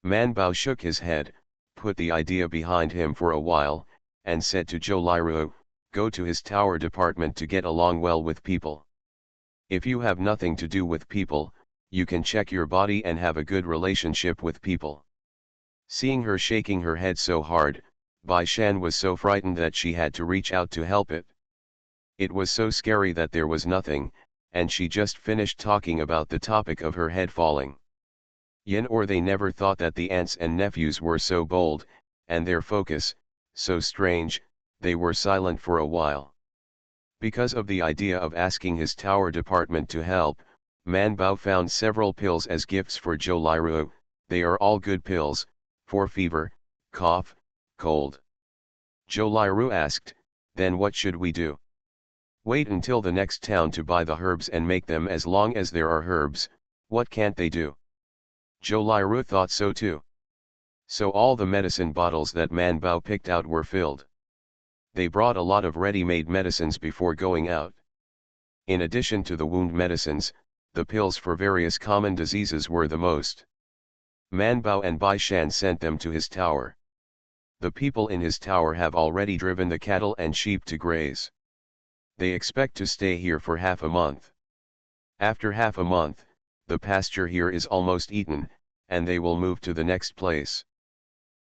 Manbao shook his head, put the idea behind him for a while, and said to Zhou Liru, go to his tower department to get along well with people. If you have nothing to do with people, you can check your body and have a good relationship with people. Seeing her shaking her head so hard, Bai Shan was so frightened that she had to reach out to help it. It was so scary that there was nothing, and she just finished talking about the topic of her head falling. Yin or they never thought that the aunts and nephews were so bold, and their focus, so strange, they were silent for a while. Because of the idea of asking his tower department to help, Manbao found several pills as gifts for Zhou Liru. They are all good pills, for fever, cough, cold. Zhou Liru asked, then what should we do? Wait until the next town to buy the herbs and make them as long as there are herbs, what can't they do? Zhou Liru thought so too. So all the medicine bottles that Manbao picked out were filled. They brought a lot of ready-made medicines before going out. In addition to the wound medicines, the pills for various common diseases were the most. Manbao and Baishan sent them to his tower. The people in his tower have already driven the cattle and sheep to graze. They expect to stay here for half a month. After half a month, the pasture here is almost eaten, and they will move to the next place.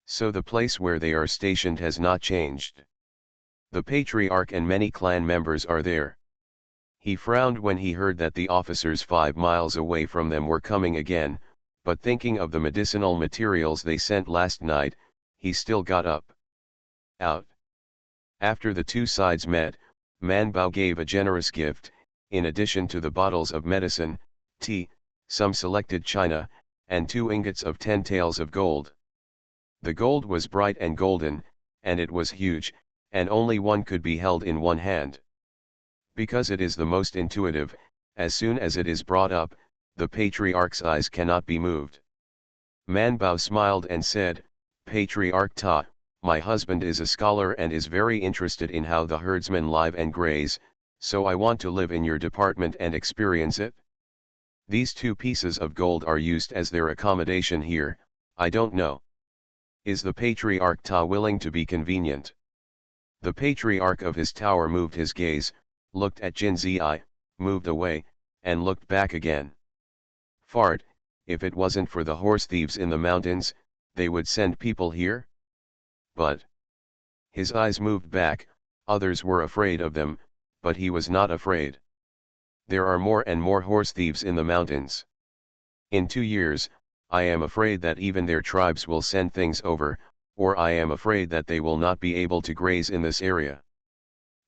So the place where they are stationed has not changed. The patriarch and many clan members are there. He frowned when he heard that the officers 5 miles away from them were coming again, but thinking of the medicinal materials they sent last night, he still got up. Out. After the two sides met, Manbao gave a generous gift, in addition to the bottles of medicine, tea, some selected china, and 2 ingots of 10 taels of gold. The gold was bright and golden, and it was huge, and only one could be held in one hand. Because it is the most intuitive, as soon as it is brought up, the patriarch's eyes cannot be moved. Manbao smiled and said, "Patriarch Ta, my husband is a scholar and is very interested in how the herdsmen live and graze, so I want to live in your department and experience it. These 2 pieces of gold are used as their accommodation here, I don't know. Is the Patriarch Ta willing to be convenient?" The patriarch of his tower moved his gaze, looked at Jin Zi, moved away, and looked back again. Fart, if it wasn't for the horse thieves in the mountains, they would send people here? But his eyes moved back, others were afraid of them, but he was not afraid. There are more and more horse thieves in the mountains. In 2 years, I am afraid that even their tribes will send things over, or I am afraid that they will not be able to graze in this area.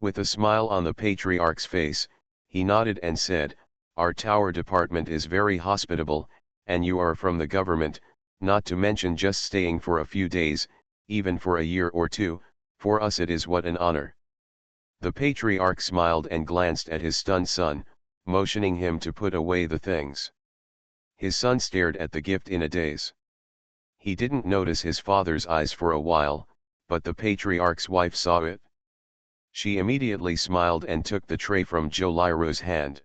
With a smile on the patriarch's face, he nodded and said, "Our tower department is very hospitable, and you are from the government, not to mention just staying for a few days, even for a year or 2, for us it is what an honor." The patriarch smiled and glanced at his stunned son, motioning him to put away the things. His son stared at the gift in a daze. He didn't notice his father's eyes for a while, but the patriarch's wife saw it. She immediately smiled and took the tray from Zhou Liru's hand.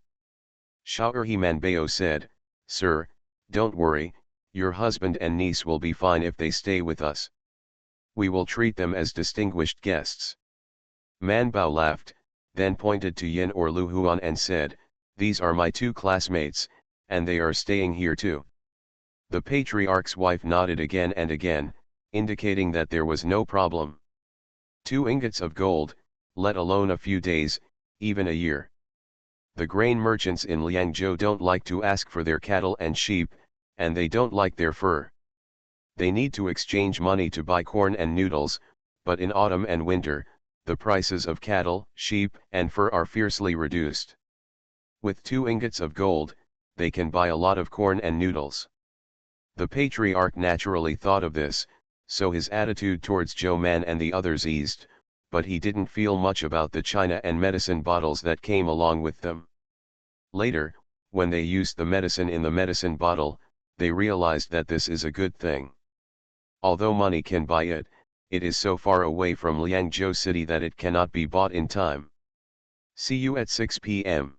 Shao'erhe Manbao said, "Sir, don't worry, your husband and niece will be fine if they stay with us. We will treat them as distinguished guests." Manbao laughed, then pointed to Yin or Lu Huan and said, "These are my 2 classmates, and they are staying here too." The patriarch's wife nodded again and again, indicating that there was no problem. 2 ingots of gold, let alone a few days, even a year. The grain merchants in Liangzhou don't like to ask for their cattle and sheep, and they don't like their fur. They need to exchange money to buy corn and noodles, but in autumn and winter, the prices of cattle, sheep, and fur are fiercely reduced. With 2 ingots of gold, they can buy a lot of corn and noodles. The patriarch naturally thought of this, so his attitude towards Zhou Man and the others eased, but he didn't feel much about the china and medicine bottles that came along with them. Later, when they used the medicine in the medicine bottle, they realized that this is a good thing. Although money can buy it, it is so far away from Liangzhou city that it cannot be bought in time. See you at 6 p.m.